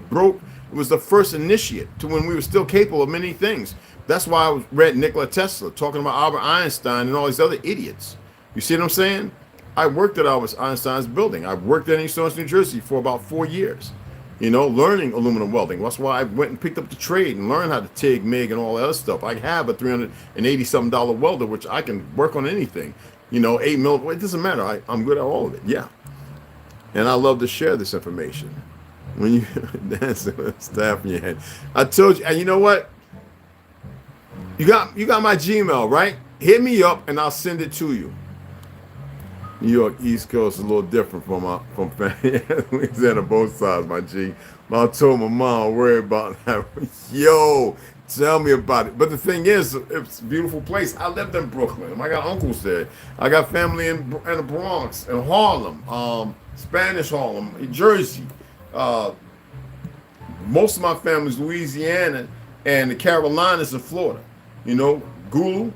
[SPEAKER 1] was the first initiate to when we were still capable of many things. That's why I read Nikola Tesla talking about Albert Einstein and all these other idiots. You see what I'm saying? I worked at Albert Einstein's building. I worked at East Orange, New Jersey for about 4 years. Learning aluminum welding. That's why I went and picked up the trade and learned how to TIG, MIG, and all that other stuff. I have a $380-something welder, which I can work on anything. 8 mil. It doesn't matter. I'm good at all of it. Yeah. And I love to share this information. When you dance staff in your head, I told you. And you know what? You got my Gmail, right? Hit me up and I'll send it to you. New York East Coast is a little different from Louisiana, both sides, my G. I told my mom, worry about that. Yo, tell me about it. But the thing is, it's a beautiful place. I lived in Brooklyn. I got uncles there. I got family in the Bronx, in Harlem, Spanish Harlem, in Jersey. Most of my family's Louisiana and the Carolinas and Florida. Gulu.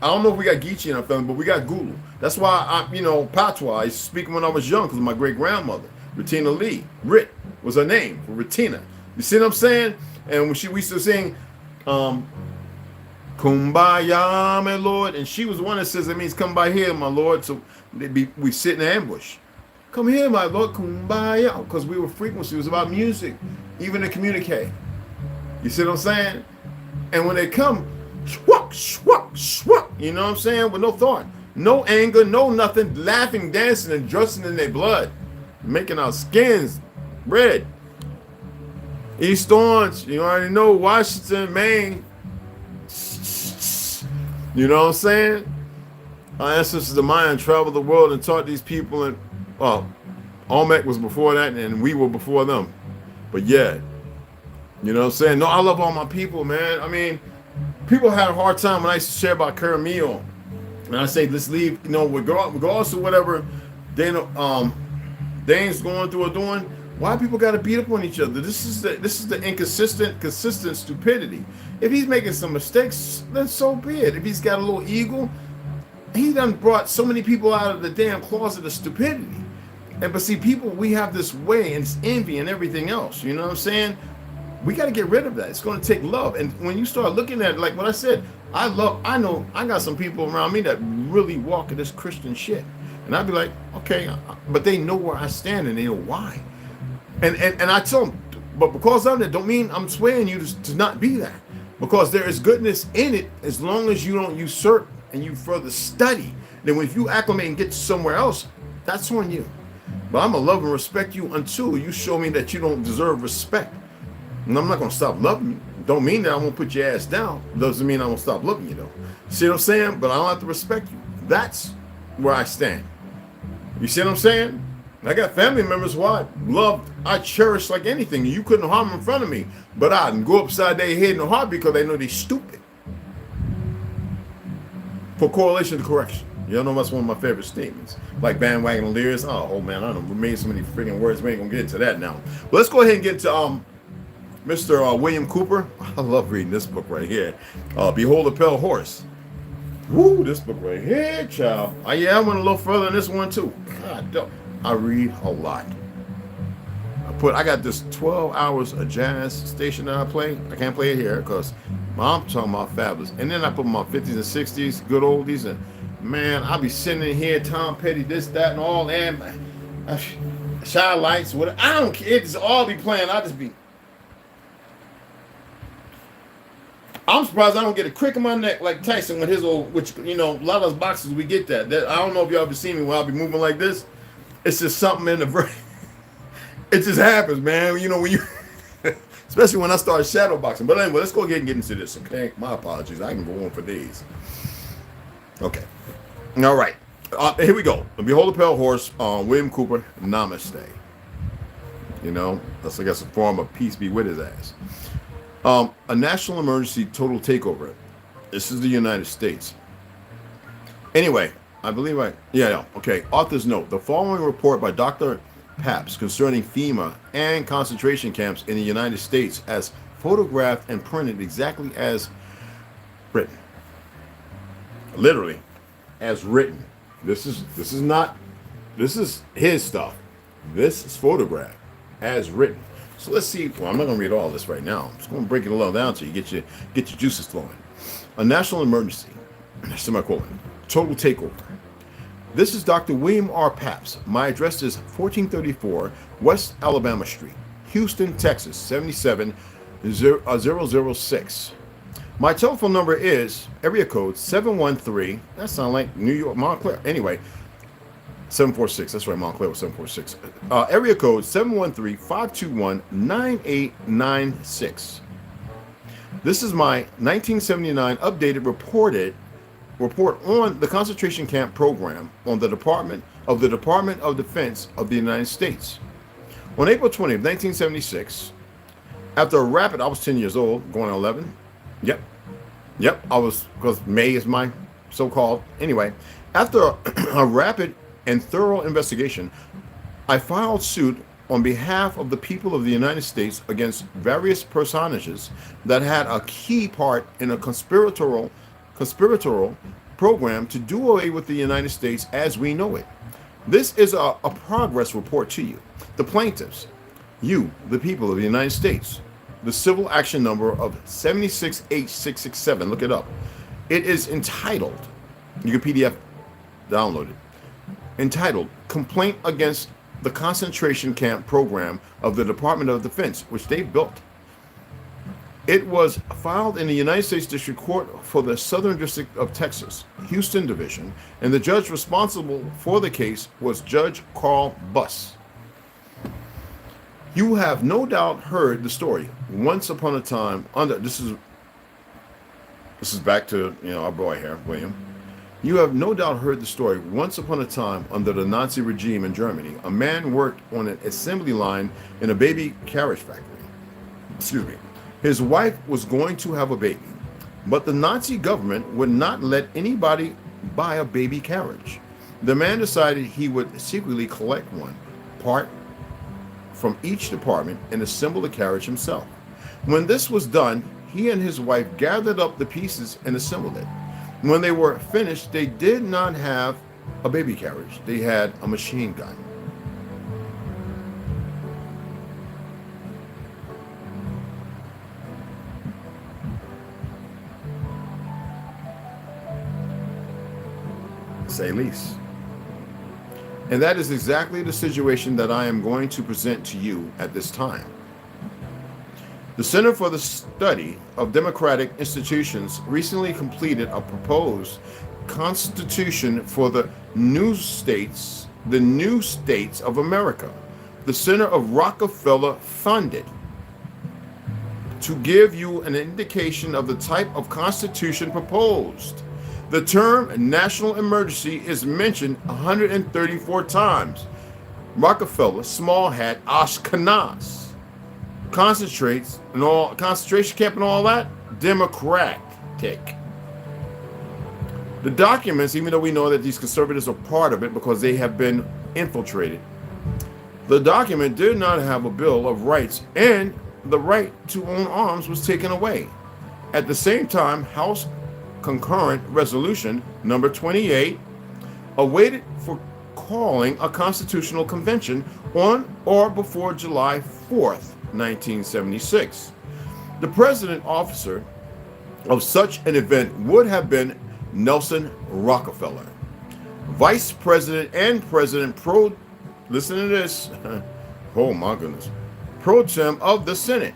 [SPEAKER 1] I don't know if we got Geechee in our family, but we got Gulu. That's why Patois. I used to speak when I was young because of my great grandmother, Retina Lee. Rit was her name for Retina. You see what I'm saying? And when we used to sing, Kumbaya, my Lord, and she was the one that says it means come by here, my Lord. So we sit in ambush. Come here, my Lord, Kumbaya, because we were frequency. It was about music, even to communicate. You see what I'm saying? And when they come, swuck, swuck, swuck, you know what I'm saying? With no thought, no anger, no nothing, laughing, dancing, and dressing in their blood, making our skins red. East Orange, you already know, Washington, Maine. You know what I'm saying? Our ancestors, the Mayan, traveled the world and taught these people, and Olmec was before that, and we were before them. But yeah, you know what I'm saying? No, I love all my people, man. I mean, people had a hard time when I used to share about Caramillo. And I say, let's leave, regardless of whatever Dane's going through or doing, why people got to beat up on each other? This is the consistent stupidity. If he's making some mistakes, then so be it. If he's got a little ego, he done brought so many people out of the damn closet of stupidity. But see, people, we have this way, and it's envy and everything else. You know what I'm saying? We got to get rid of that. It's going to take love. And when you start looking at it, like what I said, I know I got some people around me that really walk in this Christian shit. And I'd be like, okay, but they know where I stand and they know why. And I tell them, but because I'm that, don't mean I'm swaying you to not be that. Because there is goodness in it as long as you don't usurp and you further study. Then if you acclimate and get to somewhere else, that's on you. But I'm going to love and respect you until you show me that you don't deserve respect. And I'm not going to stop loving you. Don't mean that I won't put your ass down. Doesn't mean I won't stop loving you, though. See what I'm saying? But I don't have to respect you. That's where I stand. You see what I'm saying? I got family members who I love, I cherish like anything. You couldn't harm them in front of me. But I can go upside their head in the heart because they know they're stupid. For correlation to correction. You know, that's one of my favorite statements. Like bandwagon lyrics. Oh man, I don't made so many freaking words. We ain't going to get into that now. But let's go ahead and get to Mr. William Cooper. I love reading this book right here. Behold a Pale Horse. Woo, this book right here, child. Yeah, I went a little further in this one too. God, I read a lot. I got this 12 hours of jazz station that I play. I can't play it here because I'm talking about fabulous. And then I put my 50s and 60s, good oldies, and man, I'll be sitting in here, Tom Petty, this, that, and all, and Shy Lights, whatever. I don't care. It's all be playing. I just be. I'm surprised I don't get a crick in my neck like Tyson with his old, which, you know, a lot of those boxes we get that. I don't know if y'all ever seen me when I'll be moving like this. It's just something in the brain. It just happens, man. You know, when you, especially when I start shadow boxing. But anyway, let's go ahead and get into this, okay? My apologies. I can go on for days. Okay. All right. Here we go. The Behold the Pale Horse, William Cooper, Namaste. You know, that's, I guess, a form of peace be with his ass. A national emergency total takeover. This is the United States. Anyway, I believe okay. Author's note. The following report by Dr. Paps concerning FEMA and concentration camps in the United States as photographed and printed exactly as written. Literally, as written. This is his stuff. This is photographed as written. So let's see. Well, I'm not going to read all this right now. I'm just going to break it a little down so you get your juices flowing. A national emergency, semicolon, total takeover. This is Dr. William R. Paps. My address is 1434 West Alabama Street, Houston, Texas, 77006. My telephone number is area code 713. That sounds like New York, Montclair. Anyway, 746. That's right, Montclair was 746. Area code 713-521-9896. This is my 1979 updated report on the concentration camp program on the Department of Defense of the United States. On April 20th, 1976, after a rapid, I was 10 years old, going on 11. Yep, I was, because May is my so-called, anyway. After a rapid and thorough investigation, I filed suit on behalf of the people of the United States against various personages that had a key part in a conspiratorial program to do away with the United States as we know it. This is a progress report to you, the plaintiffs, you, the people of the United States. The civil action number of 76H667. Look it up. It is entitled, you can PDF download it, entitled Complaint Against the Concentration Camp Program of the Department of Defense, which they built. It was filed in the United States District Court for the Southern District of Texas, Houston Division, and the judge responsible for the case was Judge Carl Buss. You have no doubt heard the story. Once upon a time, this is back to, you know, our boy here, William. You have no doubt heard the story. Once upon a time, under the Nazi regime in Germany, a man worked on an assembly line in a baby carriage factory. Excuse me. His wife was going to have a baby, but the Nazi government would not let anybody buy a baby carriage. The man decided he would secretly collect one part from each department and assemble the carriage himself. When this was done, he and his wife gathered up the pieces and assembled it. When they were finished, they did not have a baby carriage. They had a machine gun. Say least. And that is exactly the situation that I am going to present to you at this time. The Center for the Study of Democratic Institutions recently completed a proposed constitution for the new states of America. The Center of Rockefeller funded. To give you an indication of the type of constitution proposed, the term national emergency is mentioned 134 times. Rockefeller, small hat, Ashkenaz. Concentration camp and all that, Democratic. The documents, even though we know that these conservatives are part of it because they have been infiltrated, the document did not have a Bill of Rights, and the right to own arms was taken away. At the same time, House Concurrent Resolution number 28 awaited for calling a constitutional convention on or before July 4th, 1976. The president officer of such an event would have been Nelson Rockefeller. Vice President and President listen to this, oh my goodness, pro tem of the Senate.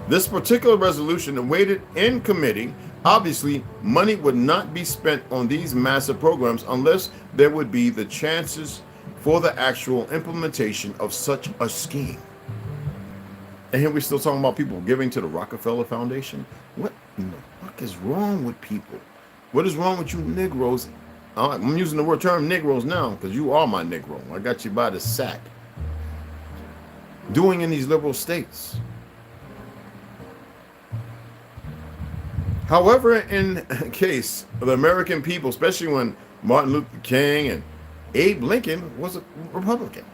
[SPEAKER 1] This particular resolution awaited in committee. Obviously, money would not be spent on these massive programs unless there would be the chances for the actual implementation of such a scheme. And here we're still talking about people giving to the Rockefeller Foundation. What in the fuck is wrong with people? What is wrong with you Negroes? I'm using the word term Negroes now because you are my Negro. I got you by the sack. Doing in these liberal states. However, in case of the American people, especially when Martin Luther King and Abe Lincoln was a Republican.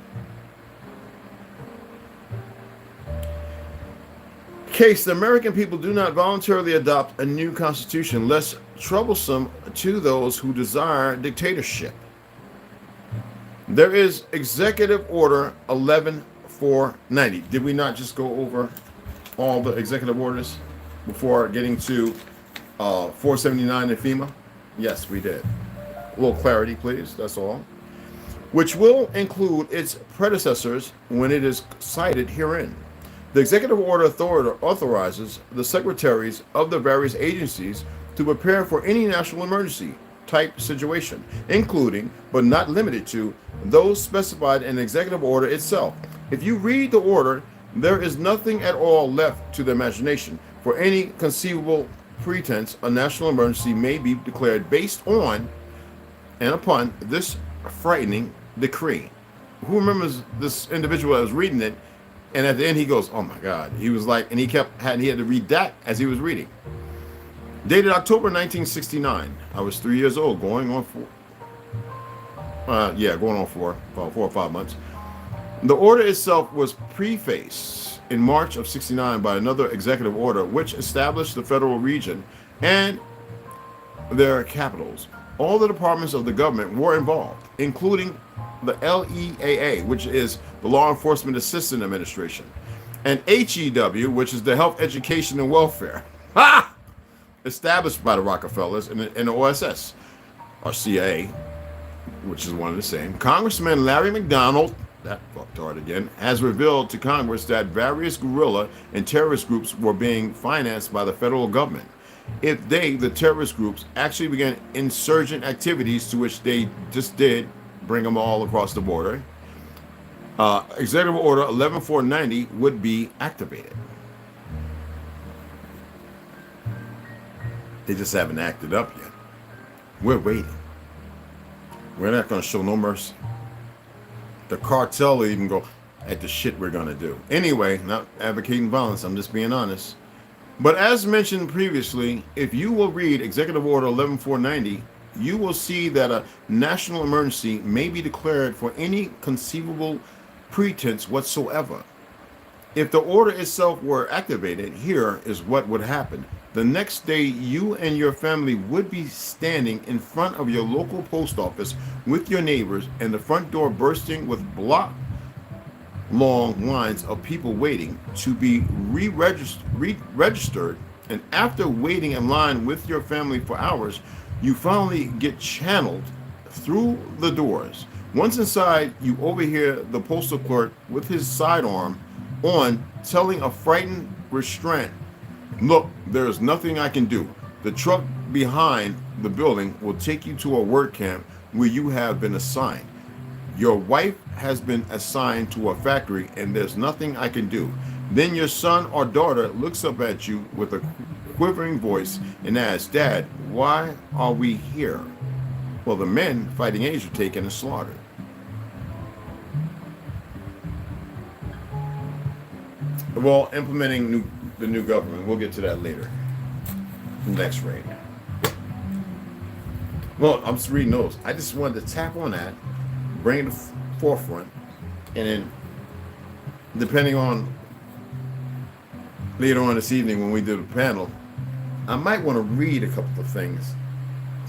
[SPEAKER 1] Case the American people do not voluntarily adopt a new constitution, less troublesome to those who desire dictatorship. There is Executive Order 11490. Did we not just go over all the executive orders before getting to 479 in FEMA? Yes, we did. A little clarity, please. That's all. Which will include its predecessors when it is cited herein. The executive order authorizes the secretaries of the various agencies to prepare for any national emergency type situation, including but not limited to those specified in the executive order itself. If you read the order, there is nothing at all left to the imagination. For any conceivable pretense, a national emergency may be declared based on and upon this frightening decree. Who remembers this individual that was reading it? And at the end, he goes, "Oh my God!" He was like, and he had to read that as he was reading. Dated October 1969. I was 3 years old, going on 4. Going on 4, about 4 or 5 months. The order itself was prefaced in March of '69 by another executive order, which established the federal region and their capitals. All the departments of the government were involved, including the LEAA, which is the Law Enforcement Assistance Administration, and HEW, which is the Health, Education, and Welfare, established by the Rockefellers and the OSS, or CIA, which is one of the same. Congressman Larry McDonald, that fucktard again, has revealed to Congress that various guerrilla and terrorist groups were being financed by the federal government. If the terrorist groups, actually began insurgent activities, to which they just did, bring them all across the border, Executive Order 11490 would be activated. They just haven't acted up yet. We're waiting. We're not going to show no mercy. The cartel will even go at the shit we're going to do. Anyway, not advocating violence, I'm just being honest. But as mentioned previously, if you will read Executive Order 11490, you will see that a national emergency may be declared for any conceivable pretense whatsoever. If the order itself were activated, here is what would happen. The next day, you and your family would be standing in front of your local post office with your neighbors, and the front door bursting with long lines of people waiting to be registered. And after waiting in line with your family for hours, you finally get channeled through the doors. Once inside, you overhear the postal clerk with his sidearm on, telling a frightened restraint, "Look, there is nothing I can do. The truck behind the building will take you to a work camp where you have been assigned. Your wife has been assigned to a factory, and there's nothing I can do." Then your son or daughter looks up at you with a quivering voice and asks, "Dad, why are we here?" Well, the men fighting age are taken and slaughtered. Well, implementing the new government, we'll get to that later. Next raid. Well, I'm just reading those. I just wanted to tap on that, bring it to the forefront, and then depending on later on this evening when we do the panel, I might want to read a couple of things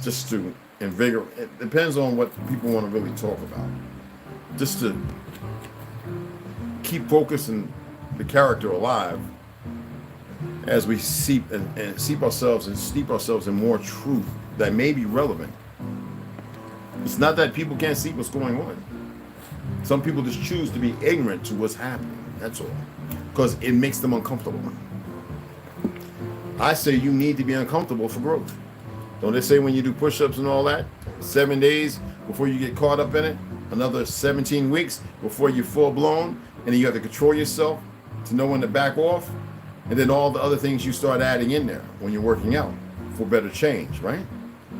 [SPEAKER 1] just to invigorate. It depends on what people want to really talk about. Just to keep focusing the character alive as we seep and seep ourselves and steep ourselves in more truth that may be relevant. It's not that people can't see what's going on. Some people just choose to be ignorant to what's happening. That's all. Because it makes them uncomfortable. I say you need to be uncomfortable for growth. Don't they say when you do push-ups and all that, 7 days before you get caught up in it, another 17 weeks before you're full blown, and then you have to control yourself to know when to back off, and then all the other things you start adding in there when you're working out for better change, right?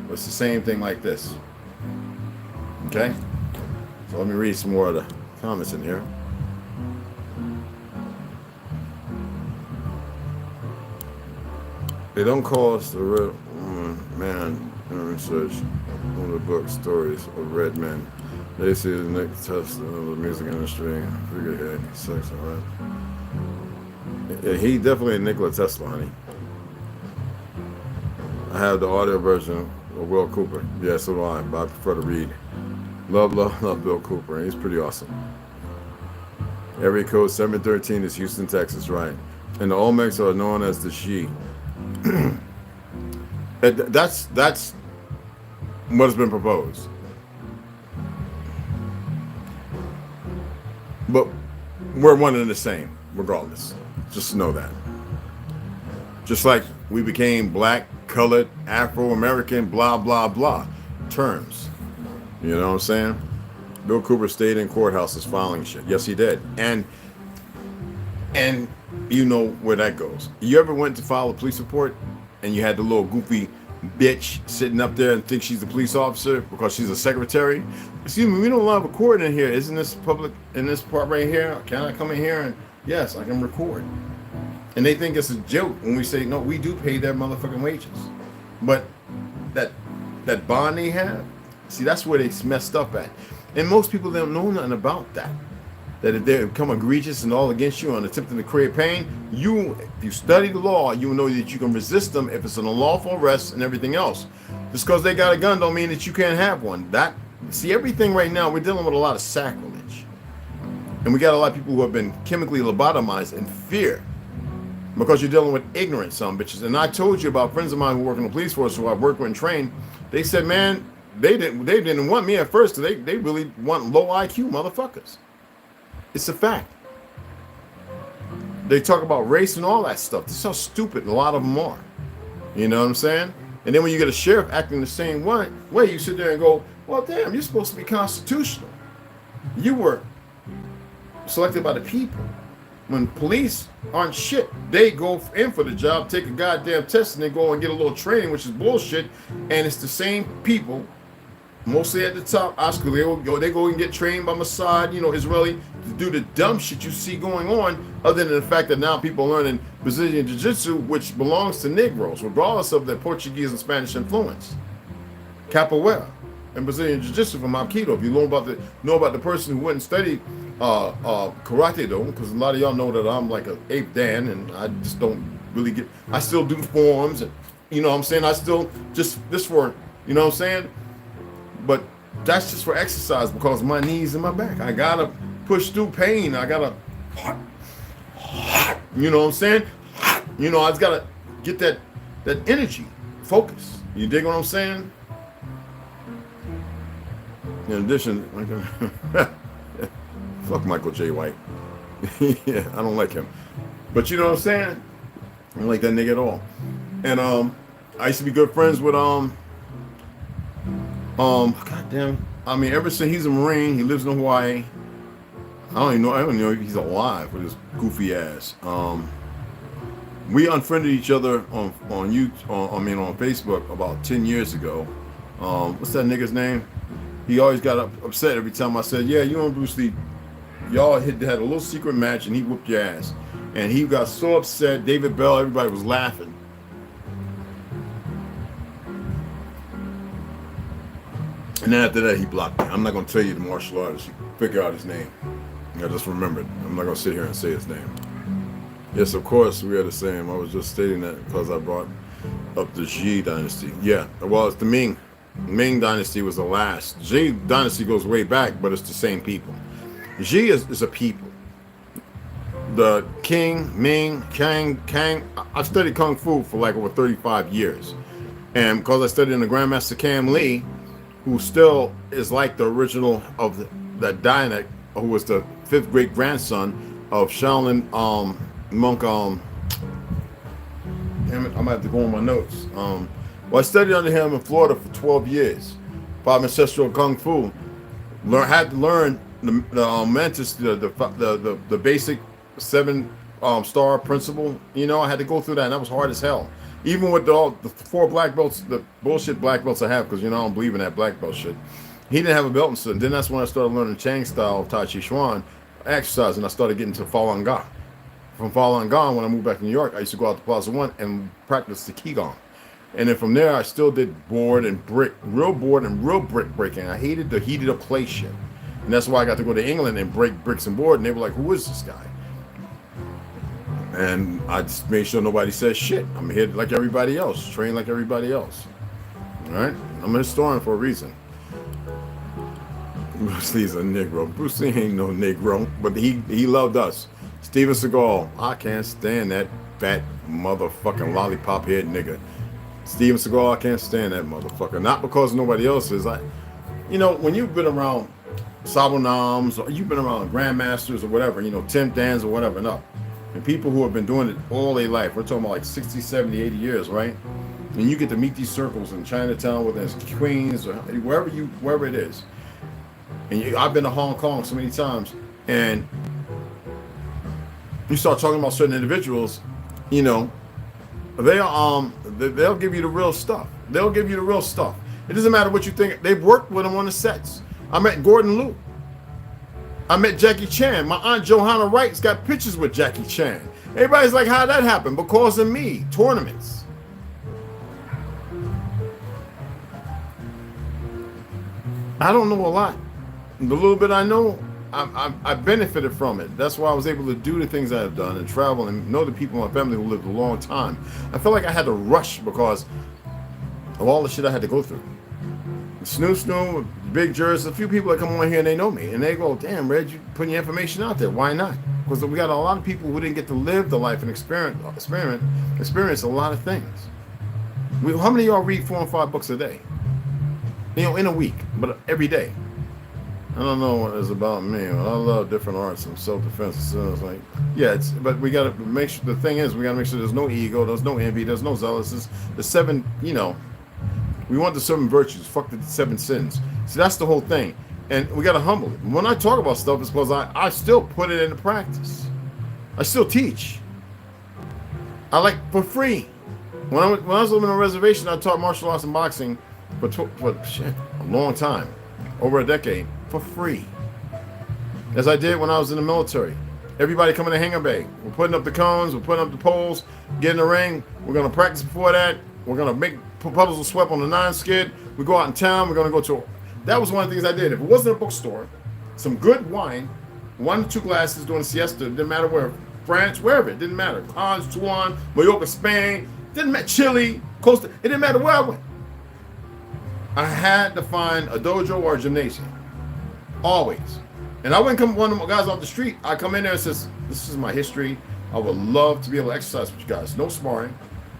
[SPEAKER 1] But it's the same thing like this. Okay? So let me read some more of the comments in here. They don't call us the real man in research on the book stories of red men. They see the Nick Tesla of the music industry, figurehead, sex, and rap. Yeah, he definitely a Nikola Tesla, honey. I have the audio version of Will Cooper. Yeah, so do I, but I prefer to read. Love Bill Cooper. He's pretty awesome. Area code 713 is Houston, Texas, right? And the Olmecs are known as the She. That's what has been proposed. But we're one and the same, regardless. Just know that. Just like we became black, colored, Afro-American, blah, blah, blah terms. You know what I'm saying? Bill Cooper stayed in courthouses filing shit. Yes, he did. And you know where that goes. You ever went to file a police report and you had the little goofy bitch sitting up there and think she's a police officer because she's a secretary? Excuse me, we don't allow recording in here. Isn't this public in this part right here? Can I come in here and yes, I can record? And they think it's a joke when we say, no, we do pay their motherfucking wages. But that bond they have, see, that's where they messed up at. And most people don't know nothing about that. That if they become egregious and all against you and attempting to create pain, if you study the law, you know that you can resist them if it's an unlawful arrest and everything else. Just because they got a gun don't mean that you can't have one. See, everything right now, we're dealing with a lot of sacrilege. And we got a lot of people who have been chemically lobotomized in fear because you're dealing with ignorant some bitches. And I told you about friends of mine who work in the police force who I've worked with and trained. They said, man, they didn't want me at first. They really want low IQ motherfuckers. It's a fact. They talk about race and all that stuff. This is how stupid a lot of them are. You know what I'm saying? And then when you get a sheriff acting the same way, you sit there and go, well, damn, you're supposed to be constitutional. You were selected by the people. When police aren't shit, they go in for the job, take a goddamn test, and they go and get a little training, which is bullshit. And it's the same people, mostly at the top. Oscar, they go and get trained by Mossad, Israeli, to do the dumb shit you see going on, other than the fact that now people are learning Brazilian Jiu-Jitsu, which belongs to Negroes, regardless of their Portuguese and Spanish influence. Capoeira and Brazilian Jiu-Jitsu from Aikido. If you know about the person who wouldn't study karate, though, because a lot of y'all know that I'm like an ape Dan, and I just don't really I still do forms, and you know what I'm saying? I still just for, you know what I'm saying? But that's just for exercise because my knees and my back. I gotta push through pain. I gotta, you know what I'm saying? I just gotta get that energy, focus. You dig what I'm saying? In addition, fuck Michael J. White. Yeah, I don't like him. But you know what I'm saying? I don't like that nigga at all. And I used to be good friends with goddamn. I mean, ever since he's a Marine, he lives in Hawaii. I don't know if he's alive with his goofy ass. We unfriended each other on Facebook about 10 years ago. What's that nigga's name? He always got upset every time I said, yeah, you and Bruce Lee, y'all had a little secret match and he whooped your ass. And he got so upset, David Bell, everybody was laughing. And then after that, he blocked me. I'm not going to tell you the martial artist. You figure out his name. I just remembered. I'm not going to sit here and say his name. Yes, of course, we are the same. I was just stating that because I brought up the Xi dynasty. Yeah, well, it's the Ming. Ming Dynasty was the last. Xi Dynasty goes way back, but it's the same people. Xi is a people. The King, Ming, Kang. I've studied Kung Fu for like over 35 years. And because I studied under Grandmaster Cam Lee, who still is like the original of that Dianec, who was the 5th great grandson of Shaolin monk. Damn it, I might have to go on my notes. Well, I studied under him in Florida for 12 years. 5 ancestral Kung Fu. Had to learn the mantis, the basic 7-star principle. You know, I had to go through that, and that was hard as hell. Even with the 4 black belts, the bullshit black belts I have, because you know I don't believe in that black belt shit. He didn't have a belt, and then that's when I started learning Chang style of Tai Chi Chuan exercise, and I started getting to Falun Gong. From Falun Gong, when I moved back to New York, I used to go out to Plaza One and practice the Qigong. And then from there, I still did board and brick, real board and real brick breaking. I hated the heated up clay shit. And that's why I got to go to England and break bricks and board. And they were like, who is this guy? And I just made sure nobody says shit. I'm here like everybody else, trained like everybody else. All right? I'm a historian for a reason. Bruce Lee's a Negro. Bruce Lee ain't no Negro, but he loved us. Steven Seagal, I can't stand that fat motherfucking lollipop head nigga. Steven Seagal, I can't stand that motherfucker. Not because nobody else is. You know, when you've been around Sabonams, or you've been around Grandmasters or whatever, you know, Tim Dans or whatever, no. And people who have been doing it all their life, we're talking about like 60, 70, 80 years, right? And you get to meet these circles in Chinatown, whether it's Queens or wherever it is. And I've been to Hong Kong so many times, and you start talking about certain individuals, you know, they'll give you the real stuff. They'll give you the real stuff. It doesn't matter what you think. They've worked with them on the sets. I met Gordon Liu. I met Jackie Chan. My aunt Johanna Wright's got pictures with Jackie Chan. Everybody's like, how'd that happen? Because of me. Tournaments. I don't know a lot. The little bit I know, I benefited from it. That's why I was able to do the things I have done and travel and know the people in my family who lived a long time. I felt like I had to rush because of all the shit I had to go through. Snoo, Big Jers, a few people that come on here and they know me. And they go, damn, Red, you putting your information out there. Why not? Because we got a lot of people who didn't get to live the life and experience a lot of things. How many of y'all read 4 and 5 books a day? You know, in a week, but every day. I don't know what it's about me. I love different arts and self-defense. So it's like, yeah, but we got to make sure, the thing is, we got to make sure there's no ego, there's no envy, there's no zealousness. The 7, you know, we want the 7 virtues, fuck the 7 sins. See, that's the whole thing. And we got to humble it. When I talk about stuff, it's because I still put it into practice. I still teach. I like for free. When I was living on a reservation, I taught martial arts and boxing for a long time, over a decade, for free. As I did when I was in the military. Everybody come in the hangar bay. We're putting up the cones, we're putting up the poles, get in the ring. We're going to practice before that. We're going to make puddles of sweat on the 9 skid. We go out in town, we're going to go to... That was one of the things I did. If it wasn't a bookstore, some good wine, 1 to 2 glasses during siesta, didn't matter where, France, wherever, it didn't matter. Cannes, Toulon, Mallorca, Spain, didn't matter, Chile, Costa, it didn't matter where I went. I had to find a dojo or a gymnasium. Always. And I wouldn't come one of my guys off the street. I come in there and says, this is my history. I would love to be able to exercise with you guys. No sparring.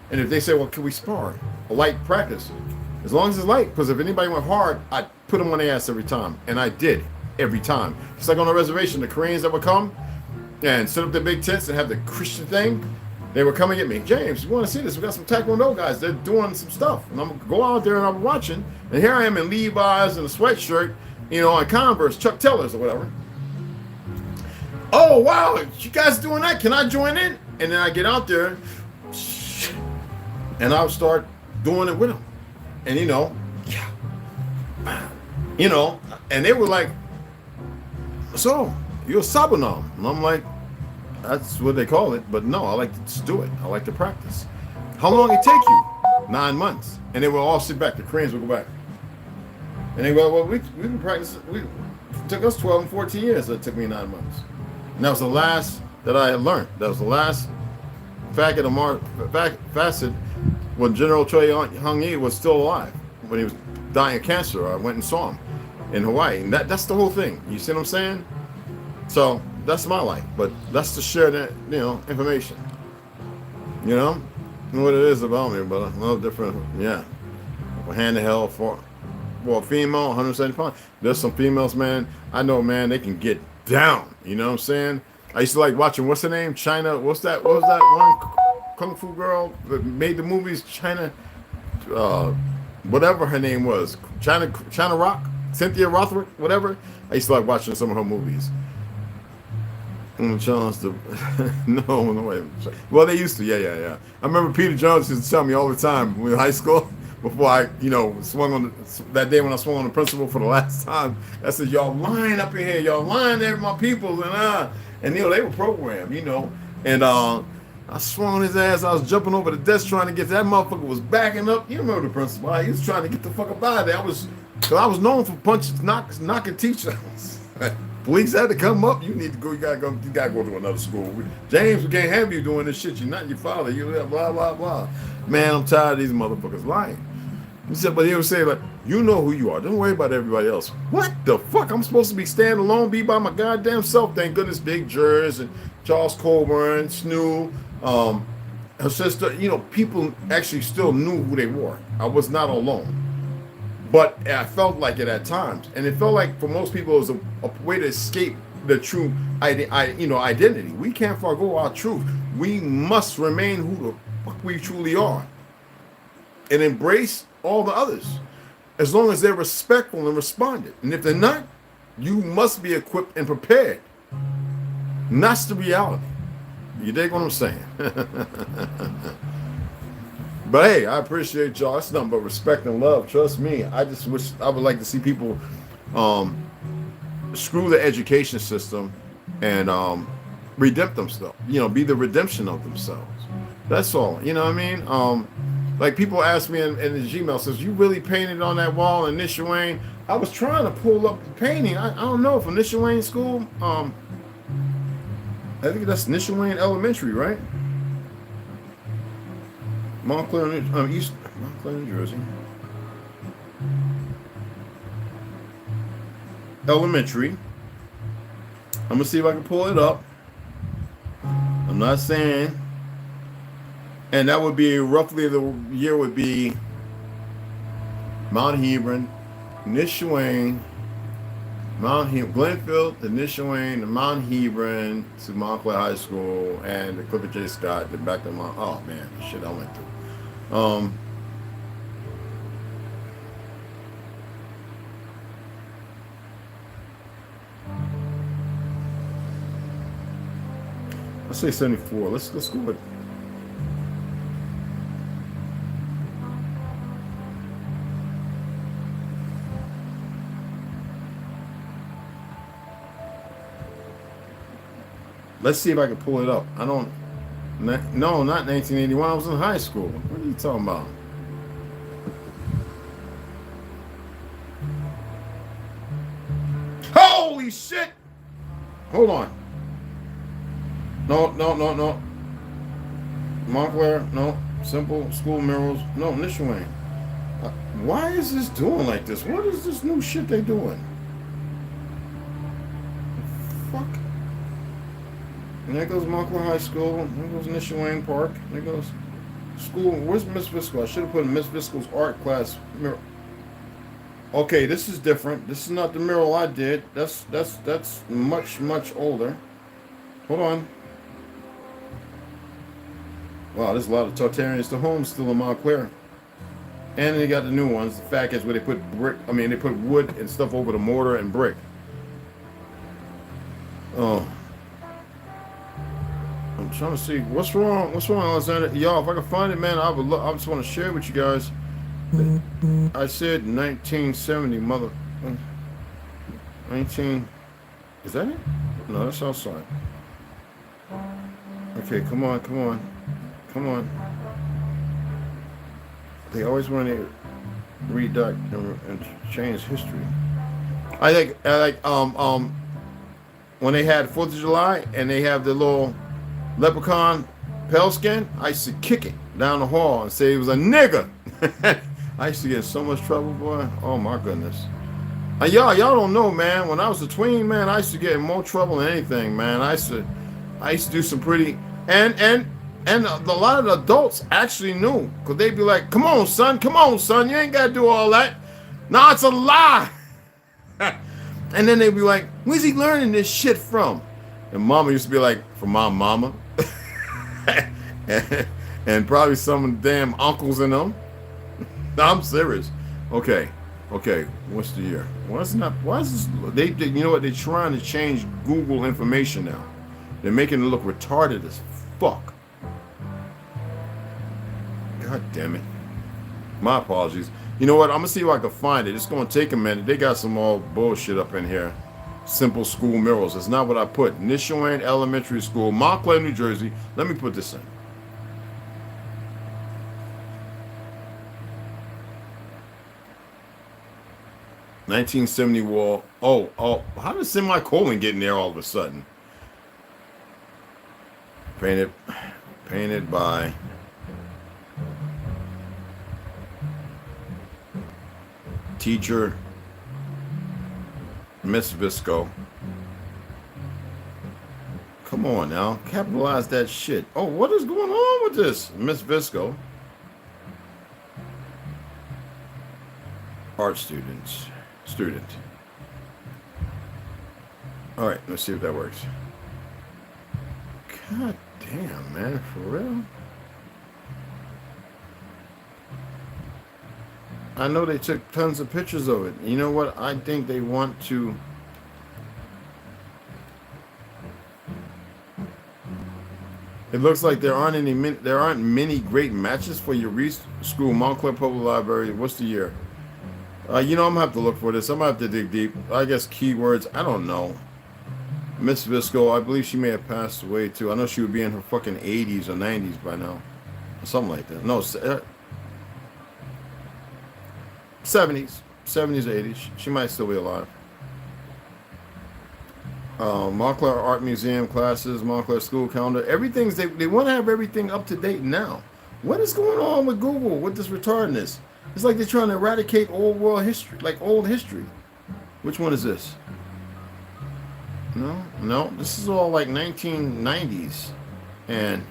[SPEAKER 1] And if they say, well, can we spar? A light practice. As long as it's light. Because if anybody went hard, I'd put them on their ass every time. And I did. Every time. It's like on a reservation, the Koreans that would come and set up their big tents and have the Christian thing. They were coming at me. James, you want to see this? We got some Taekwondo guys. They're doing some stuff. And I'm going to go out there and I'm watching. And here I am in Levi's and a sweatshirt, you know, on Converse, Chuck Taylors or whatever. Oh, wow. You guys doing that? Can I join in? And then I get out there and I'll start doing it with them. And, you know, and they were like, so, you're a Sabonam. And I'm like, that's what they call it, but no, I like to just do it. I like to practice. How long it take you? 9 months. And they will all sit back. The Koreans will go back. And they go, well, we've been practicing. It took us 12 and 14 years. It took me 9 months. And that was the last that I had learned. That was the last facet when General Choi Hung-Yi was still alive. when he was dying of cancer. I went and saw him in Hawaii, and that's the whole thing. You see what I'm saying? So that's my life, but that's to share that, you know, information. You know what it is about me, but a little different. Yeah, hand to hell for a female, 170 pounds. There's some females, man. I know, man. They can get down. You know what I'm saying? I used to like watching. What's her name? China. What was that one kung fu girl that made the movies? China. Whatever her name was. China Rock. Cynthia Rothrock. Whatever. I used to like watching some of her movies. Jones, no way. Well, they used to, yeah. I remember Peter Jones used to tell me all the time in high school before I, you know, swung on that day when I swung on the principal for the last time. I said, y'all lying up in here, y'all lying there, my people, and you know they were programmed, you know, and I swung on his ass. I was jumping over the desk trying to get that motherfucker was backing up. You remember the principal? He was trying to get the fuck up out of there. I was known for punches, knocking teachers. Police had to come up. You need to go. You gotta go to another school. James, we can't have you doing this shit. You're not your father. You blah blah blah. Man, I'm tired of these motherfuckers lying. He said, but he would say like, you know who you are. Don't worry about everybody else. What the fuck? I'm supposed to be standing alone, be by my goddamn self. Thank goodness, Big Jers and Charles Colburn, Snoo, her sister. You know, people actually still knew who they were. I was not alone. But I felt like it at times, and it felt like for most people it was a way to escape the true identity. We can't forego our truth. We must remain who the fuck we truly are, and embrace all the others, as long as they're respectful and responded. And if they're not, you must be equipped and prepared. And that's the reality. You dig what I'm saying? But hey, I appreciate y'all. It's nothing but respect and love. Trust me. I just wish I would like to see people screw the education system and redempt themselves. You know, be the redemption of themselves. That's all. You know what I mean? Like people ask me in the Gmail, says, you really painted on that wall in Nishawane? I was trying to pull up the painting. I don't know, from Nishawane School. I think that's Nishawane Elementary, right? Montclair, New Jersey. Elementary. I'm gonna see if I can pull it up. I'm not saying. And that would be roughly, the year would be Mount Hebron, Nishawane, Glenfield to Nishawane, to Mount Hebron, to Montclair High School, and the Clifford J. Scott, then back to Mount. Oh man, the shit I went through. Let's say 74. Let's go with. Let's see if I can pull it up. No, not 1981. I was in high school. What are you talking about? Holy shit! Hold on. No. Montclair, no. Simple School Murals, no. Nishawane. Why is this doing like this? What is this new shit they doing? The fuck? And there goes Montclair High School. There goes Nishawane Park. There goes school. Where's Miss Visco? I should have put in Miss Visco's art class mural. Okay, this is different. This is not the mural I did. That's much older. Hold on. Wow, there's a lot of Tartarians to home still in Montclair. And they got the new ones. The fact is where they put brick. I mean, they put wood and stuff over the mortar and brick. Oh. I'm trying to see what's wrong. What's wrong, Alexander? Y'all, if I can find it, man, I just want to share it with you guys. I said 1970, mother. 19. Is that it? No, that's outside. Okay, come on. They always want to reduct and change history. I like when they had 4th of July and they have the little leprechaun pale skin, I used to kick it down the hall and say it was a nigger. I used to get in so much trouble, boy. Oh my goodness. Y'all don't know, man. When I was a tween, man, I used to get in more trouble than anything, man. I used to do some pretty and a lot of the adults actually knew, because they'd be like, come on, son, you ain't got to do all that. No, it's a lie. And then they'd be like, where's he learning this shit from? And mama used to be like, from my mama. and probably some damn uncles in them. No, I'm serious. Okay, what's the year? Why is this, they you know what, they're trying to change Google information now. They're making it look retarded as fuck. God damn it. My apologies. You know what? I'm gonna see if I can find it. It's gonna take a minute. They got some old bullshit up in here. Simple school murals. That's not what I put. Nishoan Elementary School, Montclair, New Jersey. Let me put this in. (1970) wall. Oh, how did semicolon get in there all of a sudden? Painted by teacher Miss Visco. Come on now, capitalize that shit. Oh, what is going on with this, Miss Visco? Art student. All right, let's see if that works. God damn, man, for real? I know they took tons of pictures of it. You know what? I think they want to... It looks like there aren't many great matches for your school, Montclair Public Library. What's the year? You know, I'm gonna have to look for this. I'm gonna have to dig deep. I guess keywords. I don't know. Miss Visco, I believe she may have passed away too. I know she would be in her fucking 80s or 90s by now, or something like that. No, 70s, 80s. She might still be alive. Montclair Art Museum classes, Montclair school calendar. Everything's they want to have everything up to date now. What is going on with Google with this retardedness? It's like they're trying to eradicate old world history, like old history. Which one is this? No, this is all like 1990s, and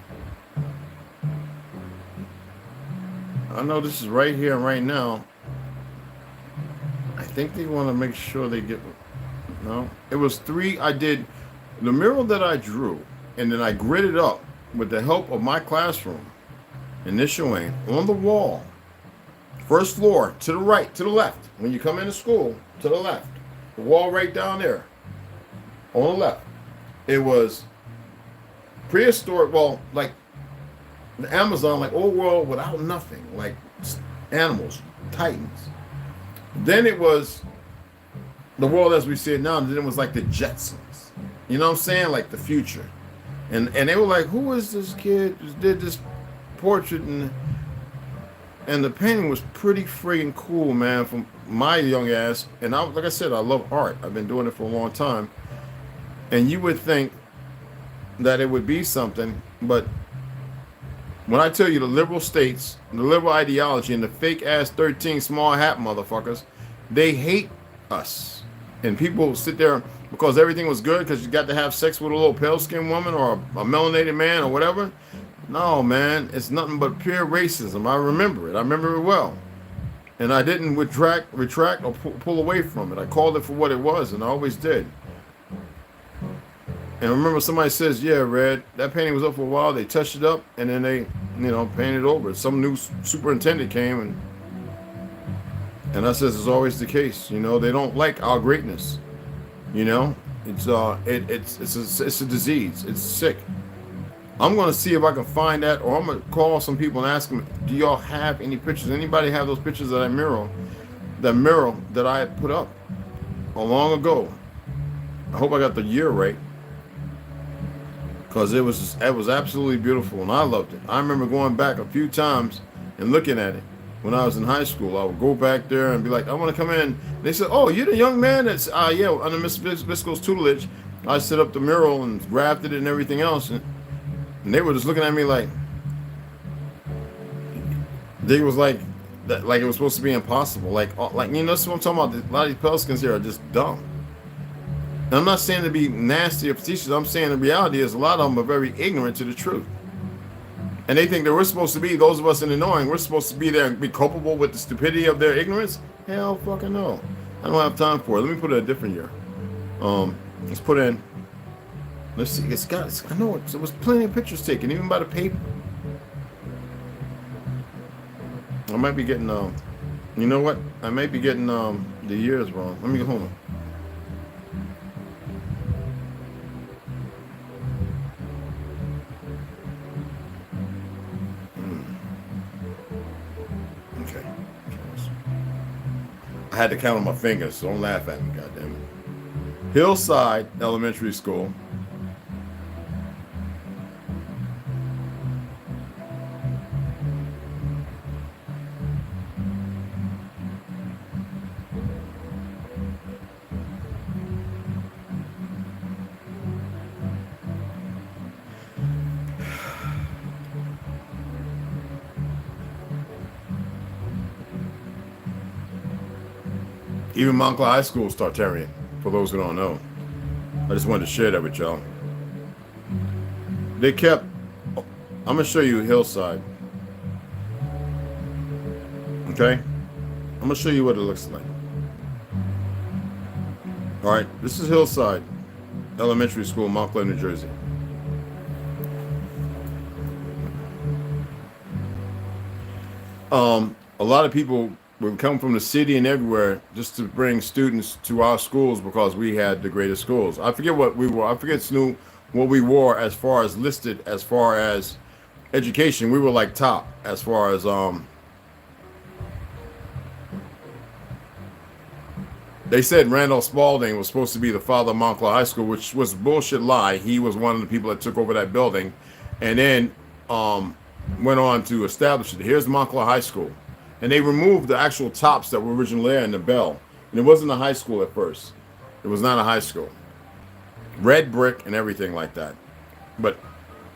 [SPEAKER 1] I know this is right here and right now. I think they want to make sure they get. No, it was 3. I did the mural that I drew, and then I gridded up with the help of my classroom in Nishoan on the wall. First floor, to the right, to the left. When you come into school, to the left. The wall right down there. On the left. It was prehistoric, well, like the Amazon, like old world without nothing. Like animals, titans. Then it was the world as we see it now, and then it was like the Jetsons. You know what I'm saying? Like the future. And they were like, who is this kid who did this portrait? And the painting was pretty friggin' cool, man, from my young ass. And like I said, I love art. I've been doing it for a long time. And you would think that it would be something, but when I tell you the liberal states, the liberal ideology, and the fake-ass 13 small hat motherfuckers, they hate us. And people sit there because everything was good because you got to have sex with a little pale-skinned woman or a melanated man or whatever. No, man, it's nothing but pure racism. I remember it. I remember it well. And I didn't retract or pull away from it. I called it for what it was, and I always did. And I remember somebody says, yeah, Red, that painting was up for a while. They touched it up, and then they, painted over it. Some new superintendent came, and I says, it's always the case. They don't like our greatness. It's a disease. It's sick. I'm going to see if I can find that, or I'm going to call some people and ask them, do y'all have any pictures? Anybody have those pictures of that mural that I put up a long ago? I hope I got the year right, because it was absolutely beautiful, and I loved it. I remember going back a few times and looking at it when I was in high school. I would go back there and be like, I want to come in. They said, oh, you're the young man that's, yeah, under Mr. Visco's tutelage. I set up the mural and grafted it and everything else. And they were just looking at me like, they was like, that like it was supposed to be impossible. Like you know, that's what I'm talking about. A lot of these Pelicans here are just dumb. And I'm not saying to be nasty or facetious. I'm saying the reality is a lot of them are very ignorant to the truth. And they think that we're supposed to be, those of us in the knowing, we're supposed to be there and be culpable with the stupidity of their ignorance? Hell fucking no. I don't have time for it. Let me put it a different year. Let's put in, let's see, I know there was plenty of pictures taken, even by the paper. I might be getting, you know what? I might be getting the years wrong. Let me get home. Okay. I had to count on my fingers, so don't laugh at me, goddammit. Hillside Elementary School. Even Montclair High School is Tartarian, for those who don't know. I just wanted to share that with y'all. They kept, I'm going to show you Hillside. Okay? I'm going to show you what it looks like. All right, this is Hillside Elementary School, Montclair, New Jersey. A lot of people would come from the city and everywhere just to bring students to our schools because we had the greatest schools. I forget what we wore. I forget, Snoop, what we wore as far as listed as far as education. We were like top as far as they said Randolph Spalding was supposed to be the father of Montclair High School, which was a bullshit lie. He was one of the people that took over that building and then went on to establish it. Here's Montclair High School. And they removed the actual tops that were originally there in the bell. And it wasn't a high school at first. It was not a high school. Red brick and everything like that. But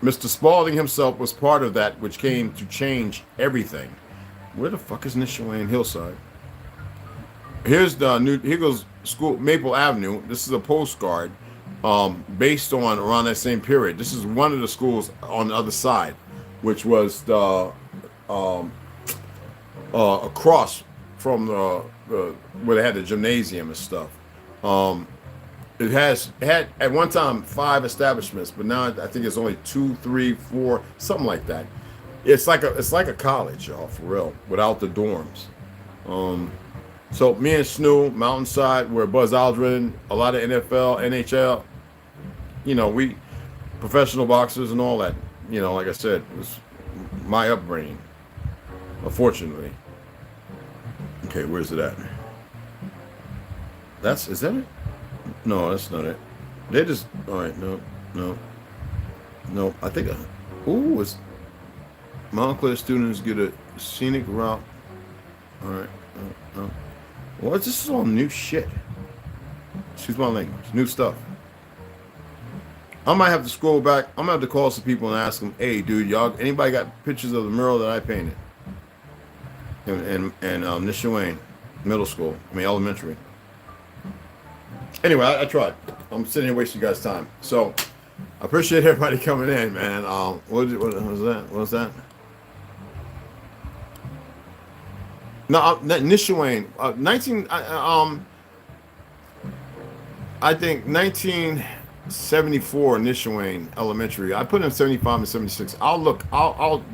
[SPEAKER 1] Mr. Spalding himself was part of that, which came to change everything. Where the fuck is Nishawayne Hillside? Here's the new, here goes school, Maple Avenue. This is a postcard based on around that same period. This is one of the schools on the other side, which was the across from the where they had the gymnasium and stuff. It had at one time 5 establishments, but now I think it's only 2, 3, 4, something like that. It's like a college, y'all, for real, without the dorms. So me and Snoo, Mountainside, where Buzz Aldrin, a lot of NFL, NHL, you know, we professional boxers and all that. You know, like I said, it was my upbringing, unfortunately. Okay, where's it at? Is that it? No, that's not it. They just, all right, no. I think, it's Montclair students get a scenic route. All right, well, this is all new shit. Excuse my language, new stuff. I might have to scroll back. I'm gonna have to call some people and ask them, hey, dude, y'all, anybody got pictures of the mural that I painted? And Nishawayne Middle School, elementary. Anyway, I tried. I'm sitting here wasting you guys' time. So I appreciate everybody coming in, man. What was that? What was that? No, Nishawayne. I think 1974 Nishawayne Elementary. I put in 75 and 76. I'll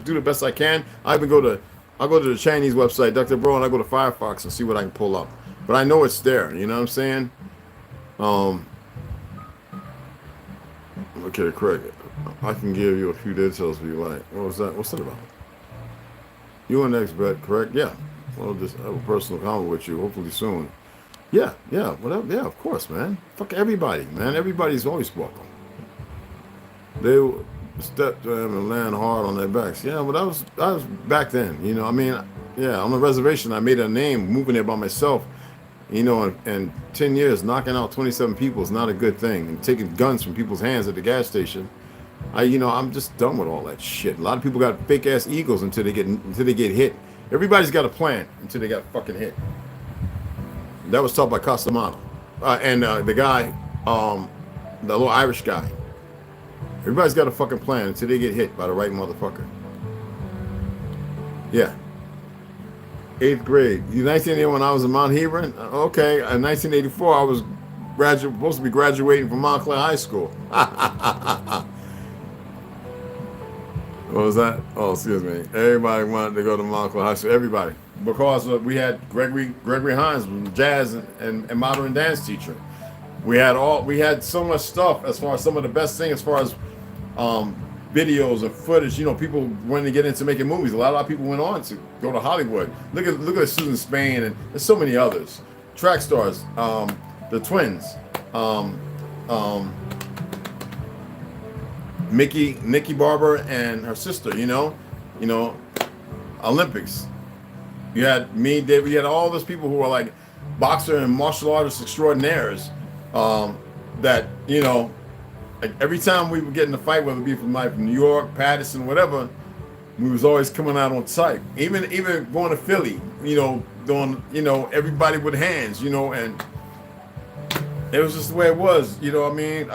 [SPEAKER 1] do the best I can. I'll go to the Chinese website, Dr. Bro, and I go to Firefox and see what I can pull up. But I know it's there. You know what I'm saying? Okay, Craig. I can give you a few details if you like. What was that? What's that about? You and expert, correct? Yeah. Well, just have a personal comment with you, hopefully soon. Yeah, whatever. Yeah, of course, man. Fuck everybody, man. Everybody's always welcome. They step to them and land hard on their backs. Yeah, but that was back then. You know, on the reservation, I made a name moving there by myself. You know, and 10 years knocking out 27 people is not a good thing. And taking guns from people's hands at the gas station. I'm just done with all that shit. A lot of people got fake ass egos until they get hit Everybody's got a plan until they got fucking hit. That was taught by Casamano. And the guy, the little Irish guy. Everybody's got a fucking plan until they get hit by the right motherfucker. Yeah. 8th grade. 1981, when I was in Mount Hebron. Okay. In 1984, I was supposed to be graduating from Montclair High School. What was that? Oh, excuse me. Everybody wanted to go to Montclair High School. Everybody. Because we had Gregory Hines, jazz and modern dance teacher. We had so much stuff as far as some of the best things as far as videos and footage. You know, people wanted to get into making movies. A lot of people went on to go to Hollywood. Look at Susan Spain, and there's so many others. Track stars, the twins, Nikki Barber and her sister. You know, Olympics. You had me, David. You had all those people who were like boxer and martial artists extraordinaires. That, you know, like every time we would get in a fight, whether it be from New York, Patterson, whatever, we was always coming out on sight. Even going to Philly, you know, doing, you know, everybody with hands, you know, and it was just the way it was, you know what I mean?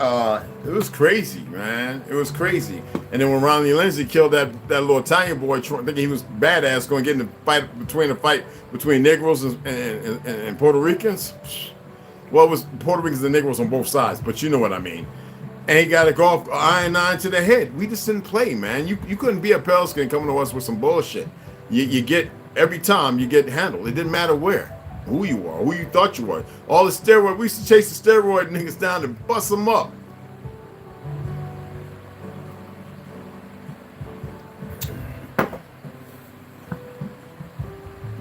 [SPEAKER 1] It was crazy, man. It was crazy. And then when Ronnie Lindsay killed that little Italian boy, thinking he was badass, going to get in a fight between Negroes and Puerto Ricans. Well, it was Puerto Ricans and Negroes on both sides, but you know what I mean. And he got a golf iron 9 to the head. We just didn't play, man. You couldn't be a Pelican coming to us with some bullshit. You get, every time you get handled. It didn't matter where, who you were, who you thought you were. All the steroid, we used to chase the steroid niggas down and bust them up.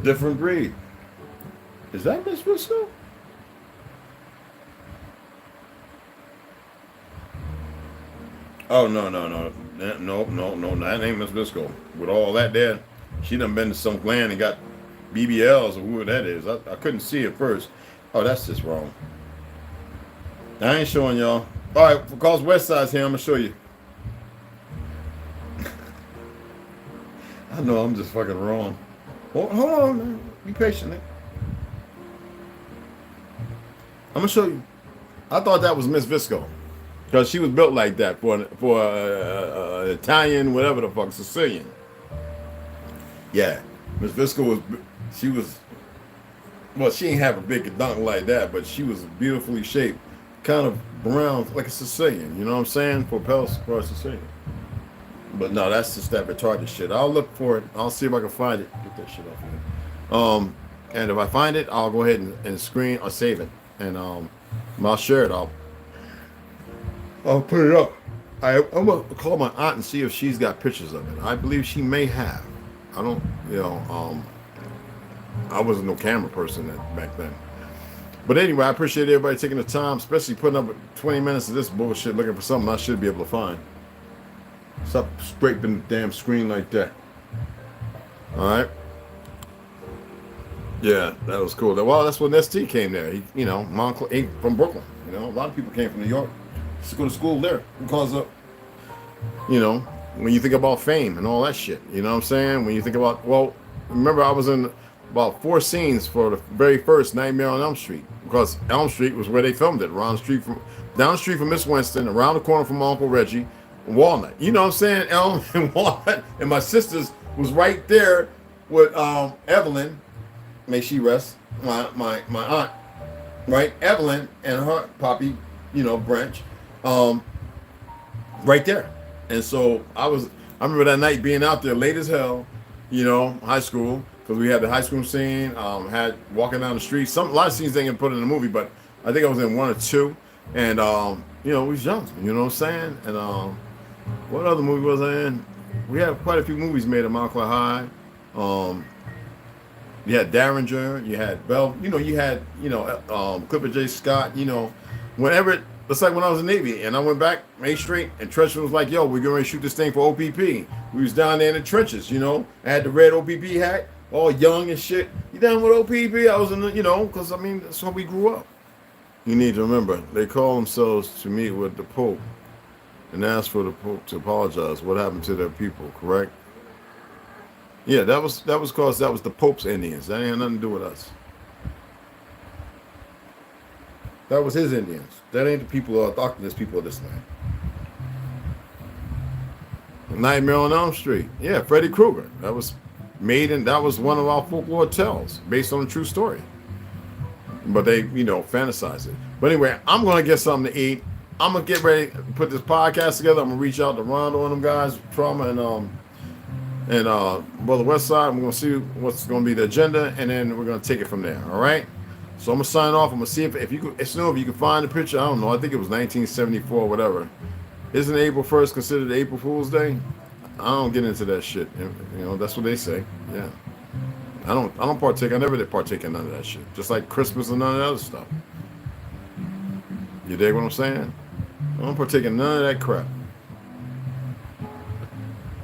[SPEAKER 1] Different breed. Is that Miss Briscoe? Oh, no. That ain't Miss Bisco. With all that there, she done been to some land and got BBLs or who that is. I couldn't see it first. Oh, that's just wrong. I ain't showing y'all. All right, because West Side's here, I'm going to show you. I know I'm just fucking wrong. Hold on, man. Be patient, man. I'm going to show you. I thought that was Miss Visco. Because she was built like that for Italian, whatever the fuck, Sicilian. Yeah, Miss Visco she ain't have a big dunk like that, but she was beautifully shaped, kind of brown, like a Sicilian, you know what I'm saying? For a Sicilian. But no, that's just that retarded shit. I'll look for it. I'll see if I can find it. Get that shit off here. And if I find it, I'll go ahead and screen or save it. And I'll share it. I'll put it up. I'm going to call my aunt and see if she's got pictures of it. I believe she may have. I don't, I wasn't no camera person back then. But anyway, I appreciate everybody taking the time, especially putting up with 20 minutes of this bullshit looking for something I should be able to find. Stop scraping the damn screen like that. All right. Yeah, that was cool. Well, that's when ST came there. He, Montclair, from Brooklyn. A lot of people came from New York to go to school there because of, when you think about fame and all that shit. You know what I'm saying? When you think about, remember I was in about 4 scenes for the very first Nightmare on Elm Street, because Elm Street was where they filmed it, down the street from Miss Winston, around the corner from Uncle Reggie, Walnut. You know what I'm saying? Elm and Walnut. And my sisters was right there with Evelyn, may she rest, my aunt, right? Evelyn and her poppy, Branch, right there. And so I remember that night being out there late as hell, high school, because we had the high school scene, had walking down the street. A lot of scenes they didn't put in the movie, but I think I was in 1 or 2. And, we was young, you know what I'm saying? And what other movie was I in? We had quite a few movies made at Montclair High. You had Derringer, you had Bell, you had, Clipper J. Scott, whenever, it's like when I was in the Navy and I went back, Main Street, and Trenchman was like, yo, we're going to shoot this thing for OPP. We was down there in the trenches, I had the red OPP hat, all young and shit. You down with OPP? I was in the, because, that's how we grew up. You need to remember, they call themselves to meet with the Pope and ask for the Pope to apologize. What happened to their people, correct? Yeah, that was because that was the Pope's Indians. That ain't nothing to do with us. That was his Indians. That ain't the people of darkness, people of this land. Nightmare on Elm Street. Yeah, Freddy Krueger. That was that was one of our folklore tales based on a true story. But they, fantasize it. But anyway, I'm gonna get something to eat. I'm gonna get ready to put this podcast together. I'm gonna reach out to Rondo and them guys, Trauma and Brother Westside. I'm gonna see what's gonna be the agenda, and then we're gonna take it from there. All right. So I'm gonna sign off. I'm gonna see if you can find the picture. I don't know. I think it was 1974, whatever. Isn't April 1st considered April Fool's Day? I don't get into that shit. That's what they say. Yeah. I don't partake. I never did partake in none of that shit. Just like Christmas and none of that other stuff. You dig what I'm saying? I don't partake in none of that crap.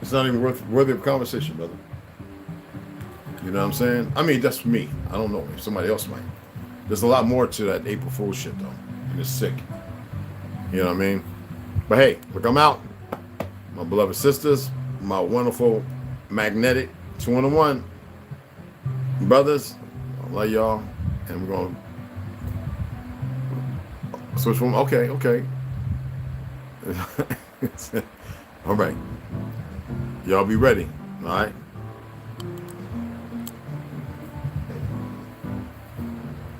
[SPEAKER 1] It's not even worthy of conversation, brother. You know what I'm saying? I mean, that's me. I don't know. If somebody else might. There's a lot more to that April Fool's shit, though. And it's sick. You know what I mean? But hey, look, I'm out. My beloved sisters, my wonderful magnetic 2-in-1 brothers, I love y'all. And we're going to switch from, okay. All right. Y'all be ready. All right.